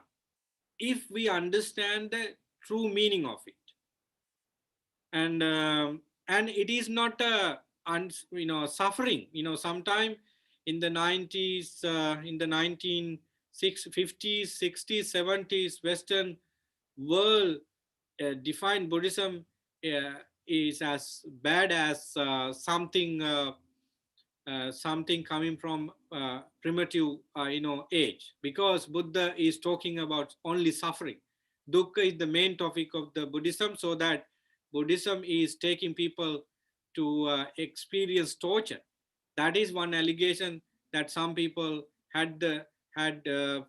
if we understand the true meaning of it, and it is not a suffering. Sometime in the 90s, in the 1950s, 60s, 70s, Western world defined Buddhism is as bad as something coming from primitive age, because Buddha is talking about only suffering. Dukkha is the main topic of the Buddhism, so that Buddhism is taking people to experience torture. That is one allegation that some people had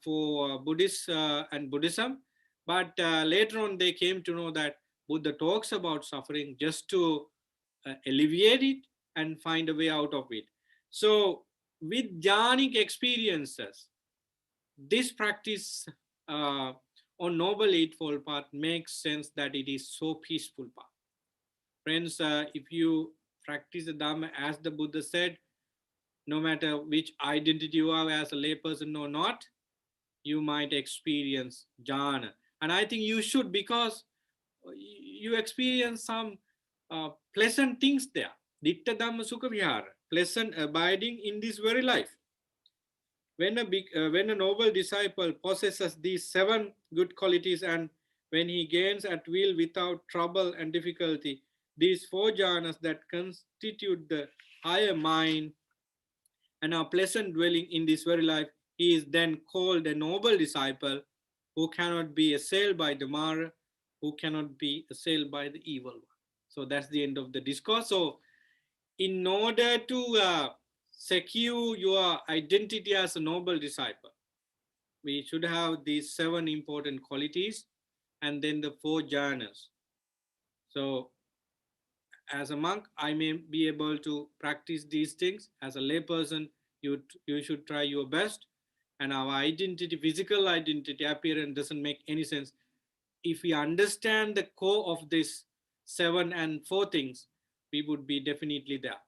for Buddhist and Buddhism, but later on they came to know that Buddha talks about suffering just to alleviate it and find a way out of it. So, with jhanic experiences, this practice on Noble Eightfold Path makes sense that it is so peaceful path. Friends, if you practice the Dhamma as the Buddha said, no matter which identity you are as a layperson or not, you might experience jhana. And I think you should, because you experience some pleasant things there. Ditta Dhamma Sukha Vihara, pleasant abiding in this very life. When a noble disciple possesses these seven good qualities, and when he gains at will without trouble and difficulty these four jhanas that constitute the higher mind and are pleasant dwelling in this very life, he is then called a noble disciple who cannot be assailed by the Mara, who cannot be assailed by the evil one. So that's the end of the discourse. So in order to secure your identity as a noble disciple, we should have these seven important qualities and then the four jhanas. So as a monk, I may be able to practice these things. As a layperson, you should try your best. And our identity, physical identity, appearance doesn't make any sense. If we understand the core of this seven and four things, we would be definitely there.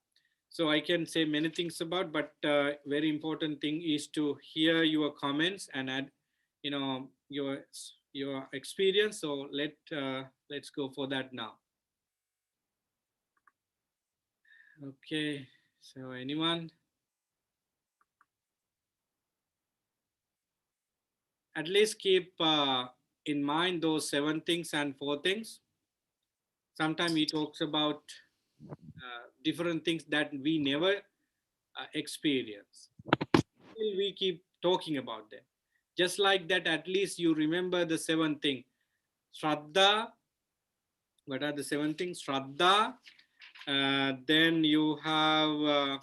So I can say many things about, but very important thing is to hear your comments and add, your experience. So let's go for that now. Okay. So anyone? At least keep in mind those seven things and four things. Sometimes he talks about different things that we never experience. Still, we keep talking about them. Just like that, at least you remember the seven things. Shraddha. What are the seven things? Shraddha. Then you have,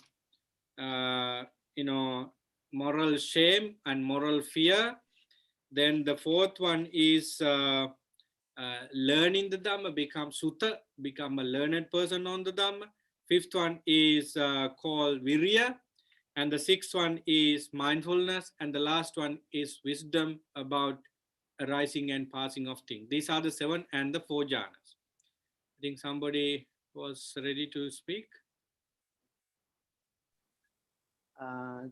you know, moral shame and moral fear. Then the fourth one is learning the Dhamma, become Sutta, become a learned person on the Dhamma. Fifth one is called Virya. And the sixth one is mindfulness. And the last one is wisdom about arising and passing of things. These are the seven and the four jhanas. I think somebody was ready to speak.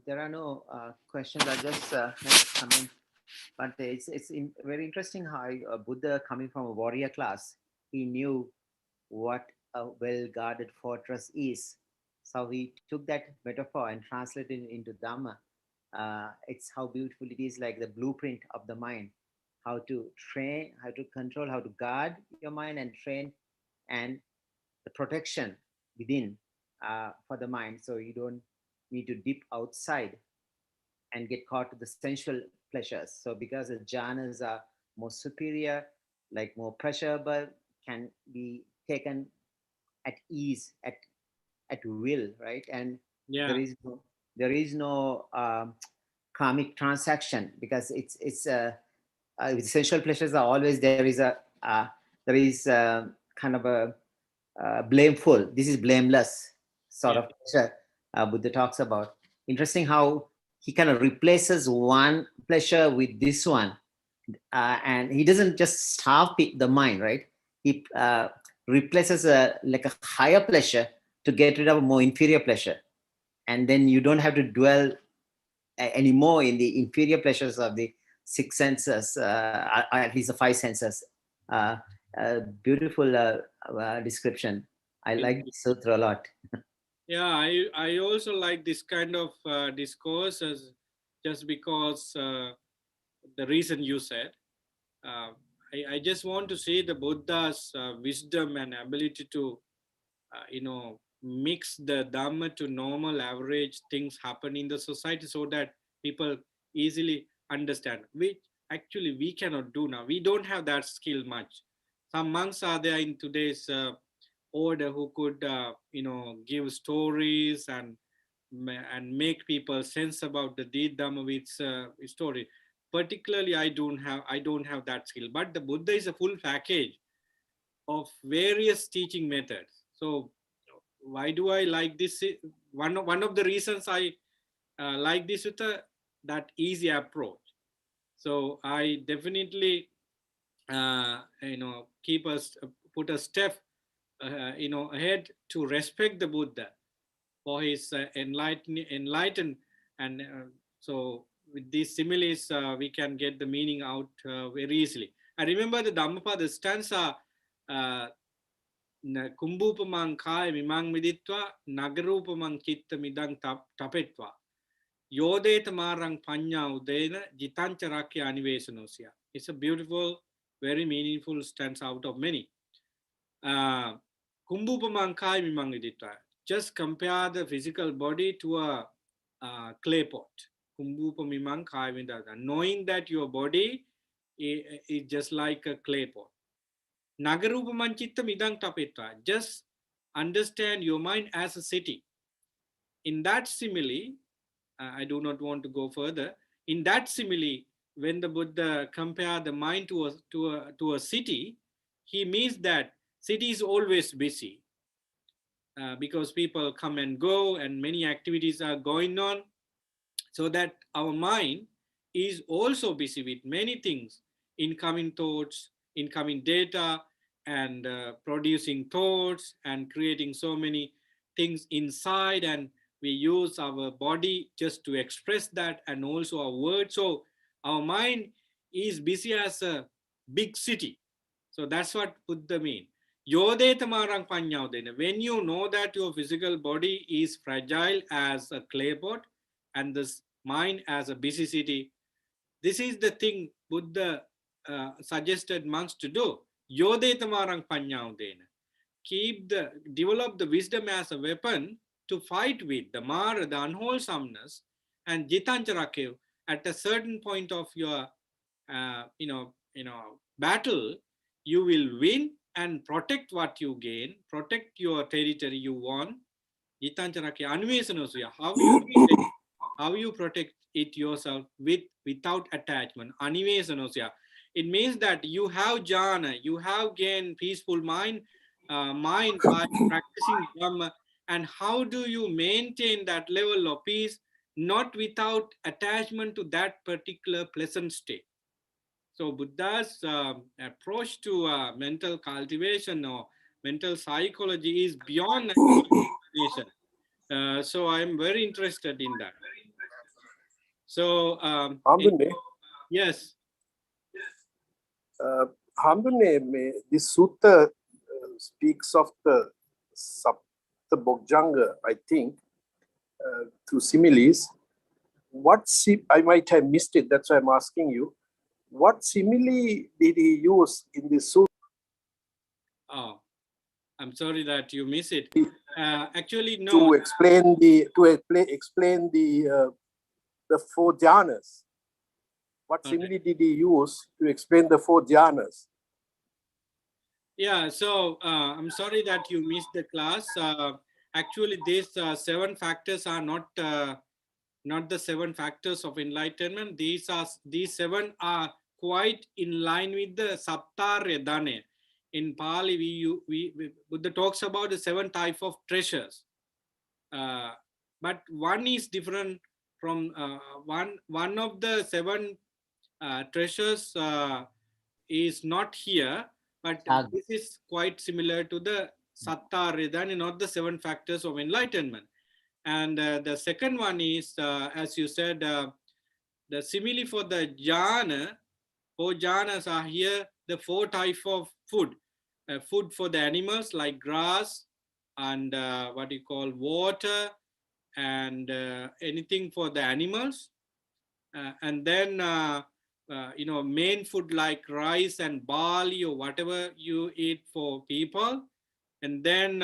There are no questions. I just coming, but it's very interesting how Buddha, coming from a warrior class, he knew what a well-guarded fortress is. So he took that metaphor and translated it into Dhamma. It's how beautiful it is, like the blueprint of the mind, how to train, how to control, how to guard your mind and train, and the protection within for the mind, so you don't need to dip outside and get caught to the sensual pleasures. So because the jhanas are more superior, like more pleasurable, can be taken at ease, at will, right? And there Yeah. is no, there is no karmic transaction, because with sensual pleasures are always there is kind of a blameful. This is blameless sort Yeah. of pleasure Buddha talks about. Interesting how he kind of replaces one pleasure with this one, and he doesn't just starve the mind, right? He replaces like a higher pleasure to get rid of a more inferior pleasure, and then you don't have to dwell anymore in the inferior pleasures of the six senses, at least the five senses. Uh, Beautiful description. I like Indeed. this sutra a lot. Yeah, I also like this kind of discourse as just because the reason you said. Uh, I just want to see the Buddha's wisdom and ability to, mix the Dhamma to normal average things happen in the society so that people easily understand, which actually we cannot do now. We don't have that skill much. Some monks are there in today's order who could, give stories and make people sense about the deed Dhamma with story. Particularly, I don't have that skill. But the Buddha is a full package of various teaching methods. So why do I like this? One of the reasons I like this with that easy approach. So I definitely keep us put a step ahead to respect the Buddha for his enlighten and so with these similes we can get the meaning out very easily. I remember the Dhammapada stanza, uh, කුම්භූපමං කාය මිමං විදිත්වා නගරූපමං චිත්ත මිදං තපෙත්වා යෝදේත මාරං පඤ්ඤා උදේන ජිතංච රක්ඛ්‍ය අනිවේසනෝසියා. It's a beautiful, very meaningful stanza out of many. Kumbhupamang kai mimang viditva. Just compare the physical body to a clay pot. Kumbhupamimang kai viditva. Knowing that your body is just like a clay pot. Nagarupamang chitta midang tapetva. Just understand your mind as a city. In that simile, I do not want to go further. In that simile, when the Buddha compared the mind to a city, he means that city is always busy because people come and go and many activities are going on, so that our mind is also busy with many things, incoming thoughts, incoming data, and producing thoughts and creating so many things inside, and we use our body just to express that and also our words. So our mind is busy as a big city. So that's what Buddha mean. Yodetamarang panyaudena. When you know that your physical body is fragile as a clay pot and this mind as a busy city, this is the thing Buddha suggested monks to do. Yodetamarang panyaudena. Develop the wisdom as a weapon to fight with the mara, the unwholesomeness, and jitancharakev at a certain point of your battle, you will win and protect what you gain, protect your territory you won. Jitancharakev anvesanosuya. How you protect it yourself without attachment. Anivesanosuya. It means that you have jhana, you have gained peaceful mind by practicing Dhamma. And how do you maintain that level of peace? Not without attachment to that particular pleasant state. So Buddha's approach to mental cultivation or mental psychology is beyond explanation. So I'm very interested in that. So හම්බුනේ yes. හම්බුනේ මේ this sutta speaks of the Sapta Bojjhanga, I think, through similes. I might have missed it, that's why I'm asking you. What simile did he use in this sutta? Oh, I'm sorry that you miss it. Actually, to no. explain the four jhanas. What Okay. simile did he use to explain the four jhanas? Yeah, so I'm sorry that you missed the class. Actually, these 7 factors are not the 7 factors of enlightenment. These 7 are quite in line with the Saptaredane. In Pali, Buddha talks about the 7 type of treasures. But one is different from one of the 7 treasures is not here, but this is quite similar to the Satta Redani, not the 7 factors of enlightenment. And the second one is, as you said, the simile for the jhana. 4 jhanas are here, the 4 types of food. Food for the animals like grass and what you call water and anything for the animals. And then, main food like rice and barley or whatever you eat for people. And then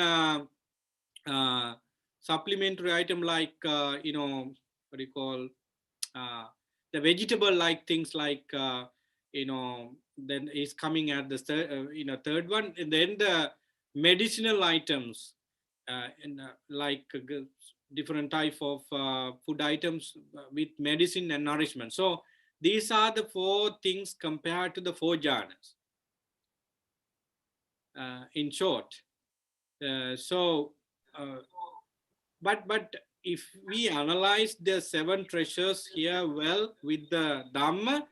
supplementary item like, what do you call, uh, the vegetable like things like, then is coming at the third one. And then the medicinal items like different type of food items with medicine and nourishment. So these are the 4 things compared to the 4 jhanas. In short, but if we analyze the 7 treasures here well with the Dhamma,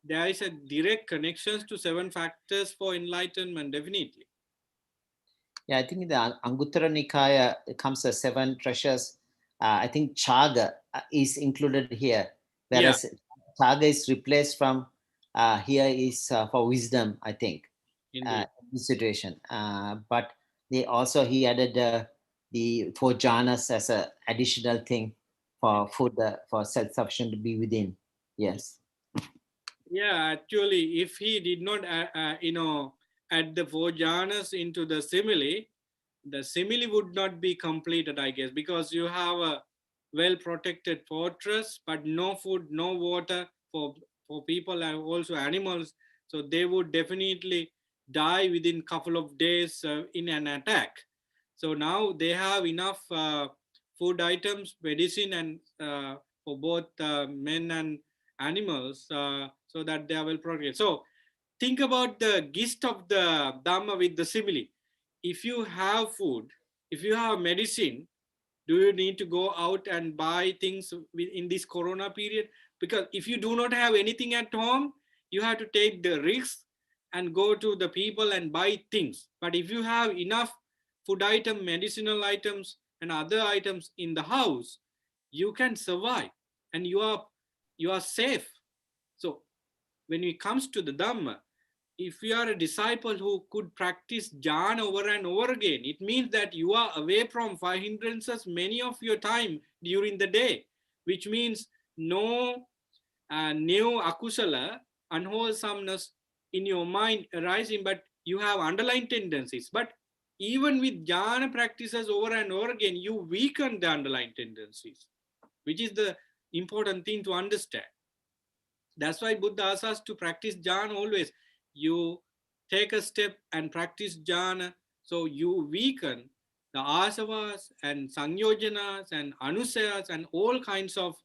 there is a direct connections to 7 factors for enlightenment, definitely. Yeah, I think in the Anguttara Nikaya it comes as 7 treasures. I think Chaga is included here, whereas Chaga is replaced from here is for wisdom, I think, in this situation. But he added the 4 jhanas as an additional thing for food, for self-sufficient to be within. Yes. Yeah, actually, if he did not, add the 4 jhanas into the simile would not be completed, I guess, because you have a well-protected fortress, but no food, no water for people and also animals. So they would definitely die within a couple of days in an attack. So now they have enough food items, medicine, and for both men and animals, so that they are well protected. So think about the gist of the Dhamma with the simile. If you have food, if you have medicine, do you need to go out and buy things in this corona period? Because if you do not have anything at home, you have to take the risk and go to the people and buy things. But if you have enough food item, medicinal items, and other items in the house, you can survive and you are safe. So when it comes to the Dhamma, if you are a disciple who could practice jhana over and over again, it means that you are away from 5 hindrances many of your time during the day, which means no new akusala, unwholesomeness in your mind arising, but you have underlying tendencies. But even with jhana practices over and over again, you weaken the underlying tendencies, which is the important thing to understand. That's why Buddha asks us to practice jhana always. You take a step and practice jhana, so you weaken the asavas and sanyojanas and anusayas and all kinds of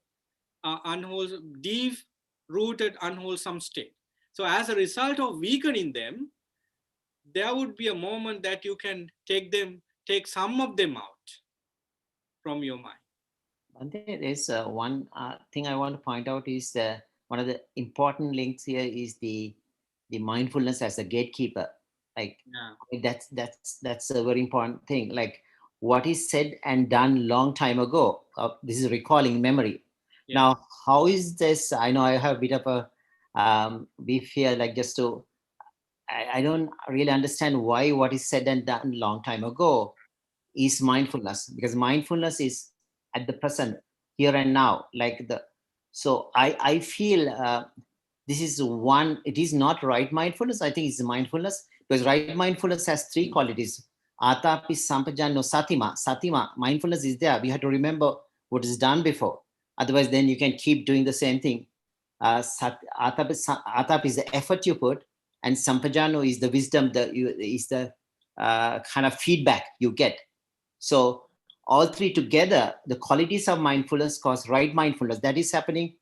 unwholesome, deep-rooted unwholesome state. So as a result of weakening them, there would be a moment that you can take some of them out from your mind. And there's one thing I want to point out is one of the important links here is the mindfulness as a gatekeeper. Like that's a very important thing. Like what is said and done long time ago. This is recalling memory. Yeah. Now, how is this? I know I have a bit of a beef here, like just to. I don't really understand why what is said and done long time ago is mindfulness, because mindfulness is at the present, here and now. So I feel this is one. It is not right mindfulness. I think it's mindfulness, because right mindfulness has 3 qualities. Atapi sampajano satima. Satima, mindfulness is there. We have to remember what is done before. Otherwise, then you can keep doing the same thing. Atap is the effort you put, and sampajano is the wisdom, is the kind of feedback you get. So all three together, the qualities of mindfulness cause right mindfulness. That is happening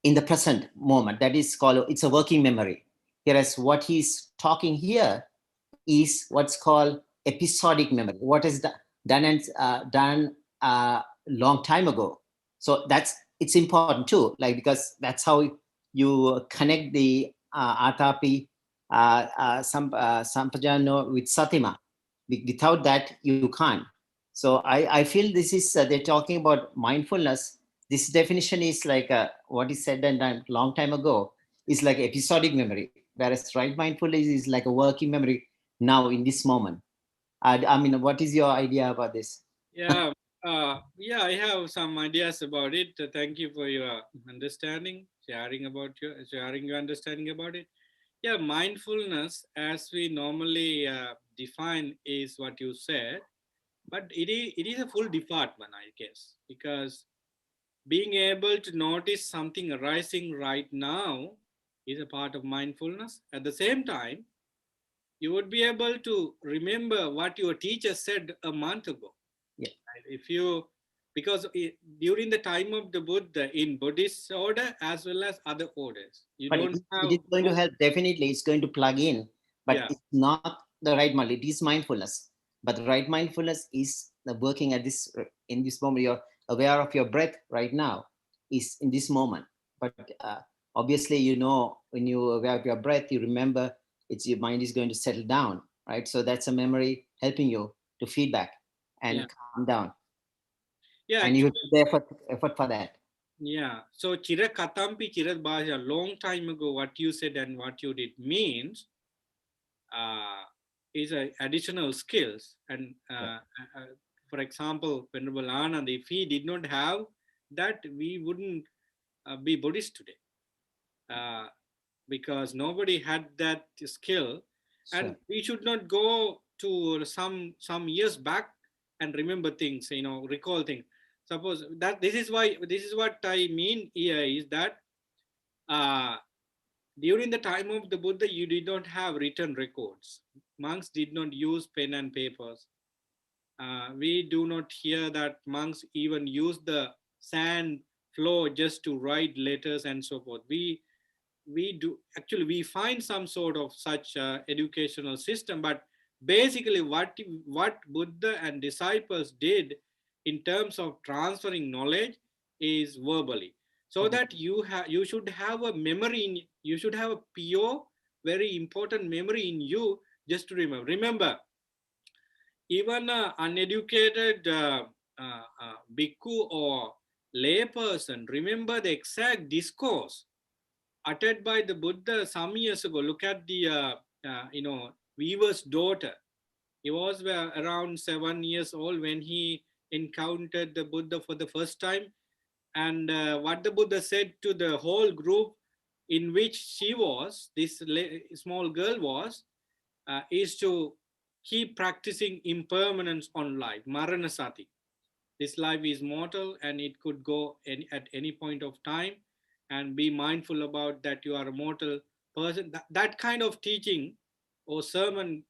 in the present moment. That is called, it's a working memory. Whereas what he's talking here is what's called episodic memory. What is done long time ago. So it's important too, like, because that's how you connect the Atapi Sampajano with Satima. Without that, you can't. So I feel this is, they're talking about mindfulness. This definition is like what is said and done long time ago is like episodic memory, whereas right mindfulness is like a working memory now in this moment. I mean, what is your idea about this? Yeah, yeah, I have some ideas about it. Thank you for your understanding, sharing your understanding about it. Yeah, mindfulness, as we normally define, is what you said, but it is a full department, I guess, because being able to notice something arising right now is a part of mindfulness. At the same time, you would be able to remember what your teacher said a month ago. Yeah. Right? If you, because during the time of the Buddha, in Buddhist order as well as other orders, you But don't have. it is going to help. Definitely, it's going to plug in, but Yeah. it's not the right mind. It is mindfulness, but the right mindfulness is the working at this in this moment. You're aware of your breath right now, is in this moment. But obviously, you know, when you aware of your breath, you remember it's your mind is going to settle down, right? So that's a memory helping you to feedback and Yeah. calm down. Yeah, And you actually, put the effort for that. yeah. So chira katampi chira bhaja, long time ago, what you said and what you did means uh, is a additional skills. And for example, Venerable Anand, if he did not have that, we wouldn't be Buddhist today. Because nobody had that skill, and Sure. we should not go to some years back and remember things, recall things. Suppose that this is what I mean here is that uh, during the time of the Buddha, you did not have written records. Monks did not use pen and papers. We do not hear that monks even use the sand floor just to write letters and so forth. We do actually, we find some sort of such educational system, but basically what Buddha and disciples did in terms of transferring knowledge is verbally, so that you should have a memory you should have a pure, very important memory in you, just to remember. Even uneducated bhikkhu or layperson remember the exact discourse uttered by the Buddha some years ago. Look at the weaver's daughter. He was around 7 years old when he encountered the Buddha for the first time, and what the Buddha said to the whole group in which she was, this small girl was, is to keep practicing impermanence on life, maranasati. This life is mortal and it could go at any point of time, and be mindful about that you are a mortal person. That kind of teaching or sermon,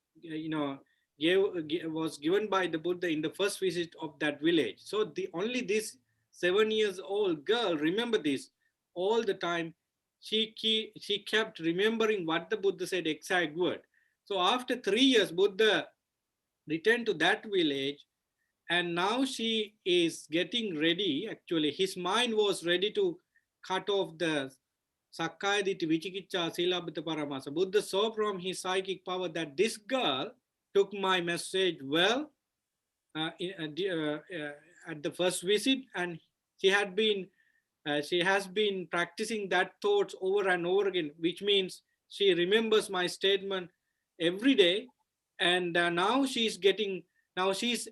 was given by the Buddha in the first visit of that village. So only this 7 years old girl remember this all the time. She kept remembering what the Buddha said, exact word. So after 3 years, Buddha returned to that village, and now she is getting ready. Actually, his mind was ready to cut off the Sakkaya Ditthi, Vichikicha, Silabhata Paramasa. Buddha saw from his psychic power that this girl took my message well at the first visit, and she has been practicing that thoughts over and over again, which means she remembers my statement every day, and now she's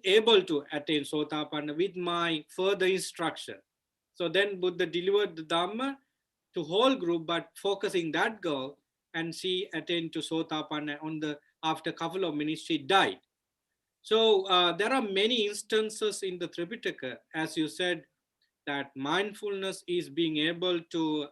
able to attain Sotapanna with my further instruction. So then Buddha delivered the Dhamma to whole group, but focusing that girl, and she attained to Sotapanna after a couple of minutes she died. So there are many instances in the Tripitaka, as you said, that mindfulness is being able to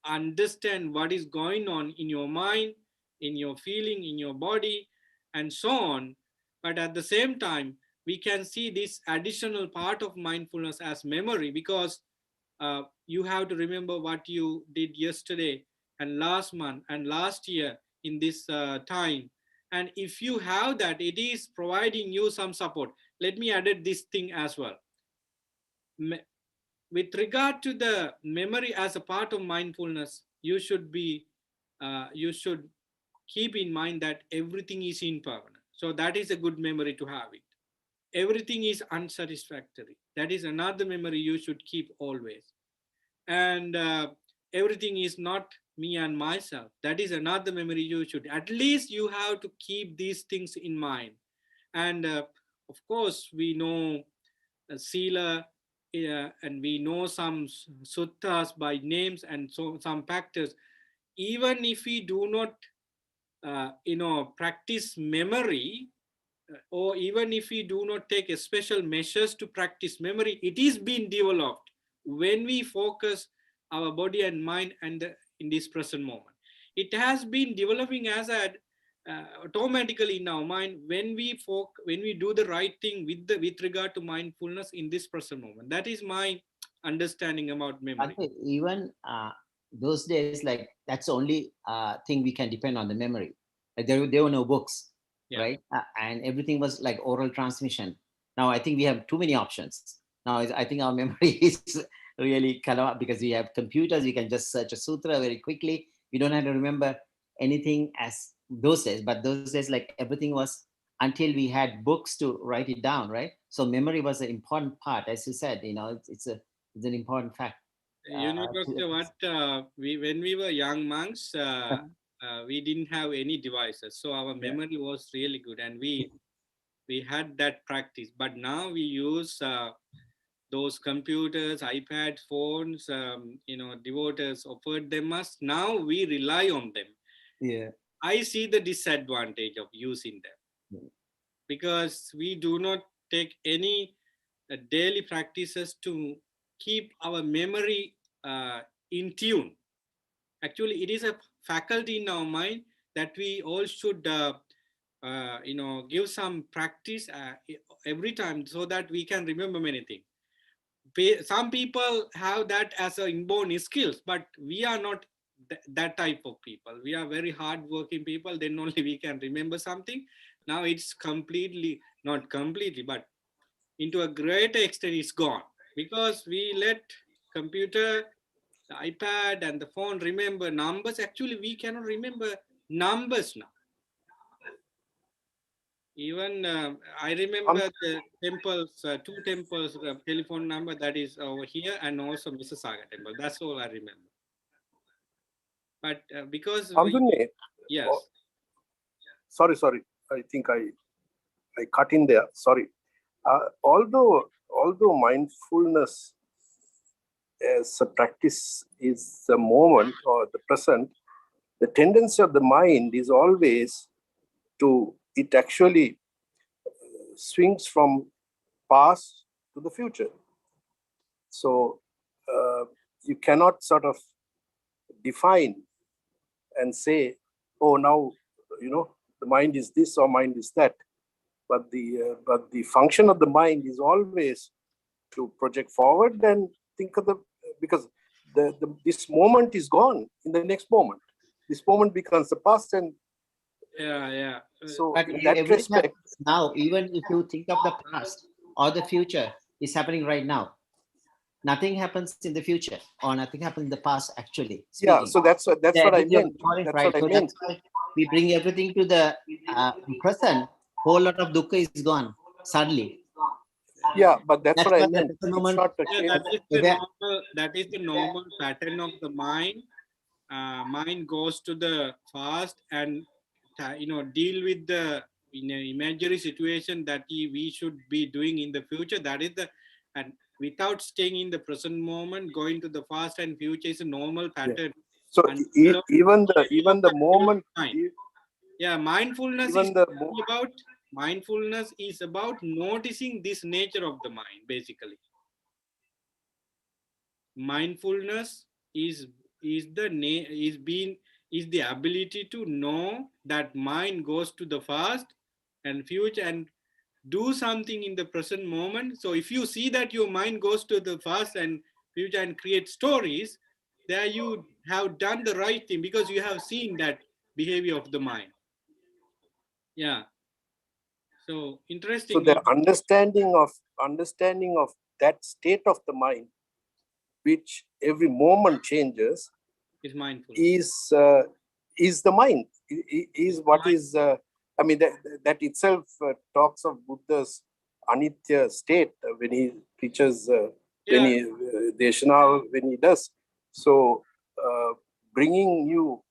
understand what is going on in your mind, in your feeling, in your body, and so on. But at the same time, we can see this additional part of mindfulness as memory, because you have to remember what you did yesterday and last month and last year in this time. And if you have that, it is providing you some support. Let me add this thing as well. With regard to the memory as a part of mindfulness, you should keep in mind that everything is impermanent. So that is a good memory to have it. Everything is unsatisfactory. That is another memory you should keep always. And everything is not me and myself. That is another memory you should. At least you have to keep these things in mind. And of course, we know Sila, and we know some suttas by names and so some factors. Even if we do not, practice memory, or even if we do not take a special measures to practice memory, it is being developed when we focus our body and mind and in this present moment. It has been developing as a automatically in our mind when we do the right thing with regard to mindfulness in this present moment. That is my understanding about memory. Even those days, like that's the only thing we can depend on, the memory. Like there were no books, Yeah. right? And everything was like oral transmission. Now I think we have too many options. Now I think our memory is really kind of, because we have computers, we can just search a sutra very quickly. We don't have to remember anything as those days. But those days, like everything was, until we had books to write it down, right? So memory was an important part, as you said. It's an important fact. Doctor, what when we were young monks, we didn't have any devices, so our memory was really good, and we had that practice. But now we use those computers, iPads, phones. Devotees offered them us. Now we rely on them. Yeah. I see the disadvantage of using them because we do not take any daily practices to keep our memory in tune. Actually, it is a faculty in our mind that we all should give some practice every time so that we can remember many things. Some people have that as an inborn skills, but we are not that type of people. We are very hard working people, then only we can remember something. Now it's completely, not completely, but into a greater extent it's gone, because we let computer, the iPad and the phone remember numbers. Actually, we cannot remember numbers now. Even I remember the temples, two temples, telephone number that is over here, and also Mississauga temple. That's all I remember. But because yes. Oh, sorry. I think I cut in there. Sorry. Although mindfulness as a practice is the moment or the present, the tendency of the mind is always it actually swings from past to the future. So you cannot sort of define and say, oh, now, the mind is this or mind is that. But the function of the mind is always to project forward and think of because this moment is gone in the next moment. This moment becomes the past, and so but in that respect, now, even if you think of the past or the future, is happening right now. Nothing happens in the future, or nothing happens in the past, actually speaking. Yeah, so that's what I meant. That's right. So that's why we bring everything to the present. Whole lot of dukkha is gone suddenly. Yeah, but that's what I meant. That is the normal pattern of the mind. Mind goes to the past and deal with the imaginary situation that we should be doing in the future. That is and without staying in the present moment, going to the past and future is a normal pattern. Yeah. So even the moment. Mindfulness is about mindfulness is about noticing this nature of the mind, basically. Mindfulness is the is being is the ability to know that mind goes to the past and future and do something in the present moment. So if you see that your mind goes to the past and future and create stories, there you have done the right thing because you have seen that behavior of the mind. Yeah. So So interestingly, the understanding of that state of the mind, which every moment changes, is mindfulness. Is the mind, is what Mind. is. I mean that itself talks of Buddha's anitya state when he preaches, when Yeah. he Deshana, when he does. So bringing you,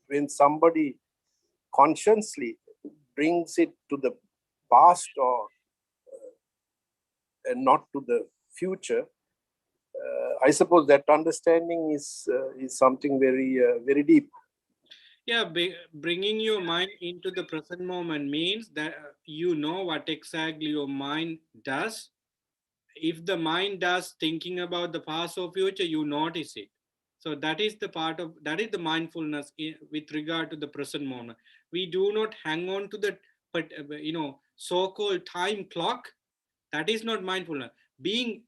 when somebody consciously brings it to the past or and not to the future, I suppose that understanding is something very deep. Yeah, bringing your mind into the present moment means that you know what exactly your mind does. If the mind does thinking about the past or future, you notice it. So that is the part of that is the mindfulness with regard to the present moment. We do not hang on to the, but so-called time clock. That is not mindfulness. Being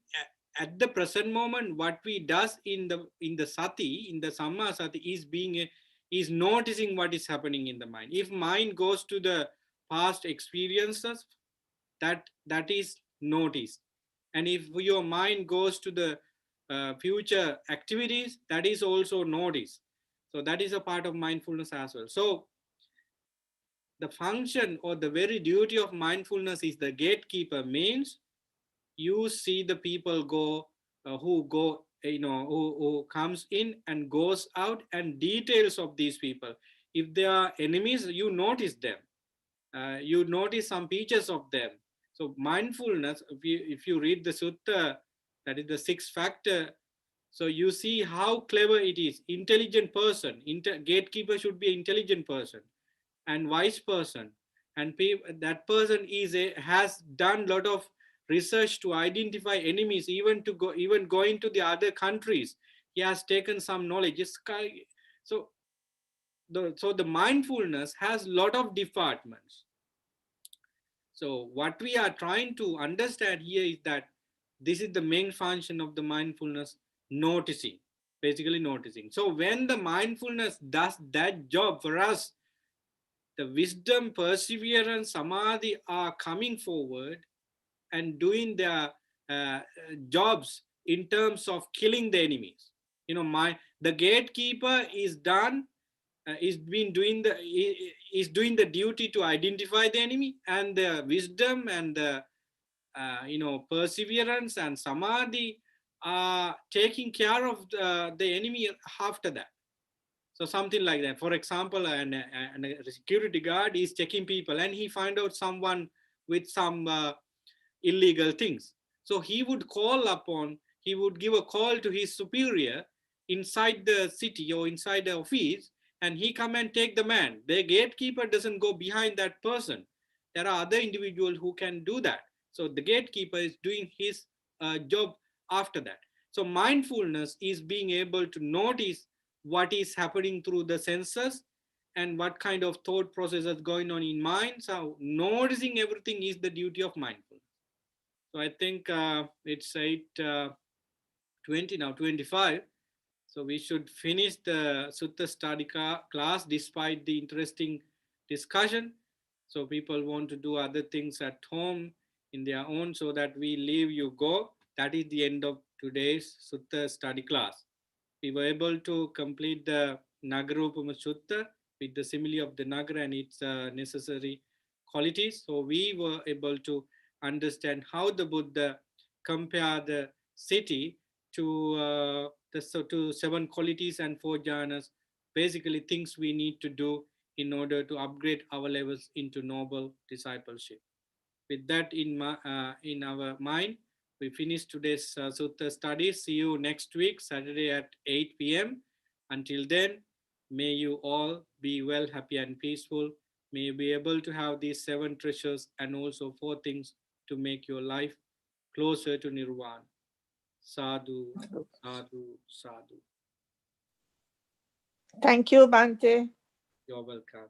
at the present moment, what we does in the sati, in the samma sati, is being is noticing what is happening in the mind. If mind goes to the past experiences, that is noticed, and if your mind goes to the future activities, that is also noticed. So that is a part of mindfulness as well. So the function or the very duty of mindfulness is the gatekeeper, means you see the people go who go who comes in and goes out, and details of these people. If they are enemies, you notice them, you notice some features of them. So mindfulness, if you read the sutta, that is the sixth factor, so you see how clever it is. Intelligent person, gatekeeper should be an intelligent person and wise person, and that person has done lot of research to identify enemies, even to go even going to the other countries. He has taken some knowledge. So the mindfulness has lot of departments. So what we are trying to understand here is that this is the main function of the mindfulness: noticing, basically noticing. So when the mindfulness does that job for us, the wisdom, perseverance, samadhi are coming forward and doing their jobs in terms of killing the enemies. The gatekeeper is done, is doing the duty to identify the enemy, and the wisdom and the perseverance and samadhi are taking care of the enemy after that. So something like that. For example, a security guard is checking people, and he find out someone with some illegal things. So he would give a call to his superior inside the city or inside the office, and he come and take the man. The gatekeeper doesn't go behind that person. There are other individuals who can do that. So the gatekeeper is doing his job after that. So mindfulness is being able to notice what is happening through the senses and what kind of thought process is going on in mind. So noticing everything is the duty of mindfulness. So I think it's 8:20 now, 25. So we should finish the Sutta study class despite the interesting discussion. So people want to do other things at home in their own, so that we leave you go. That is the end of today's Sutta study class. We were able to complete the Nagarupama Sutta with the simile of the Nagara and its necessary qualities. So we were able to understand how the Buddha compared the city to to seven qualities and four jhanas, basically things we need to do in order to upgrade our levels into noble discipleship. With that in our mind, we finish today's Sutta study. See you next week, Saturday at 8 p.m. Until then, may you all be well, happy, and peaceful. May you be able to have these 7 treasures and also 4 things to make your life closer to Nirvana. Sadhu, sadhu, sadhu. Thank you, Bante. You're welcome.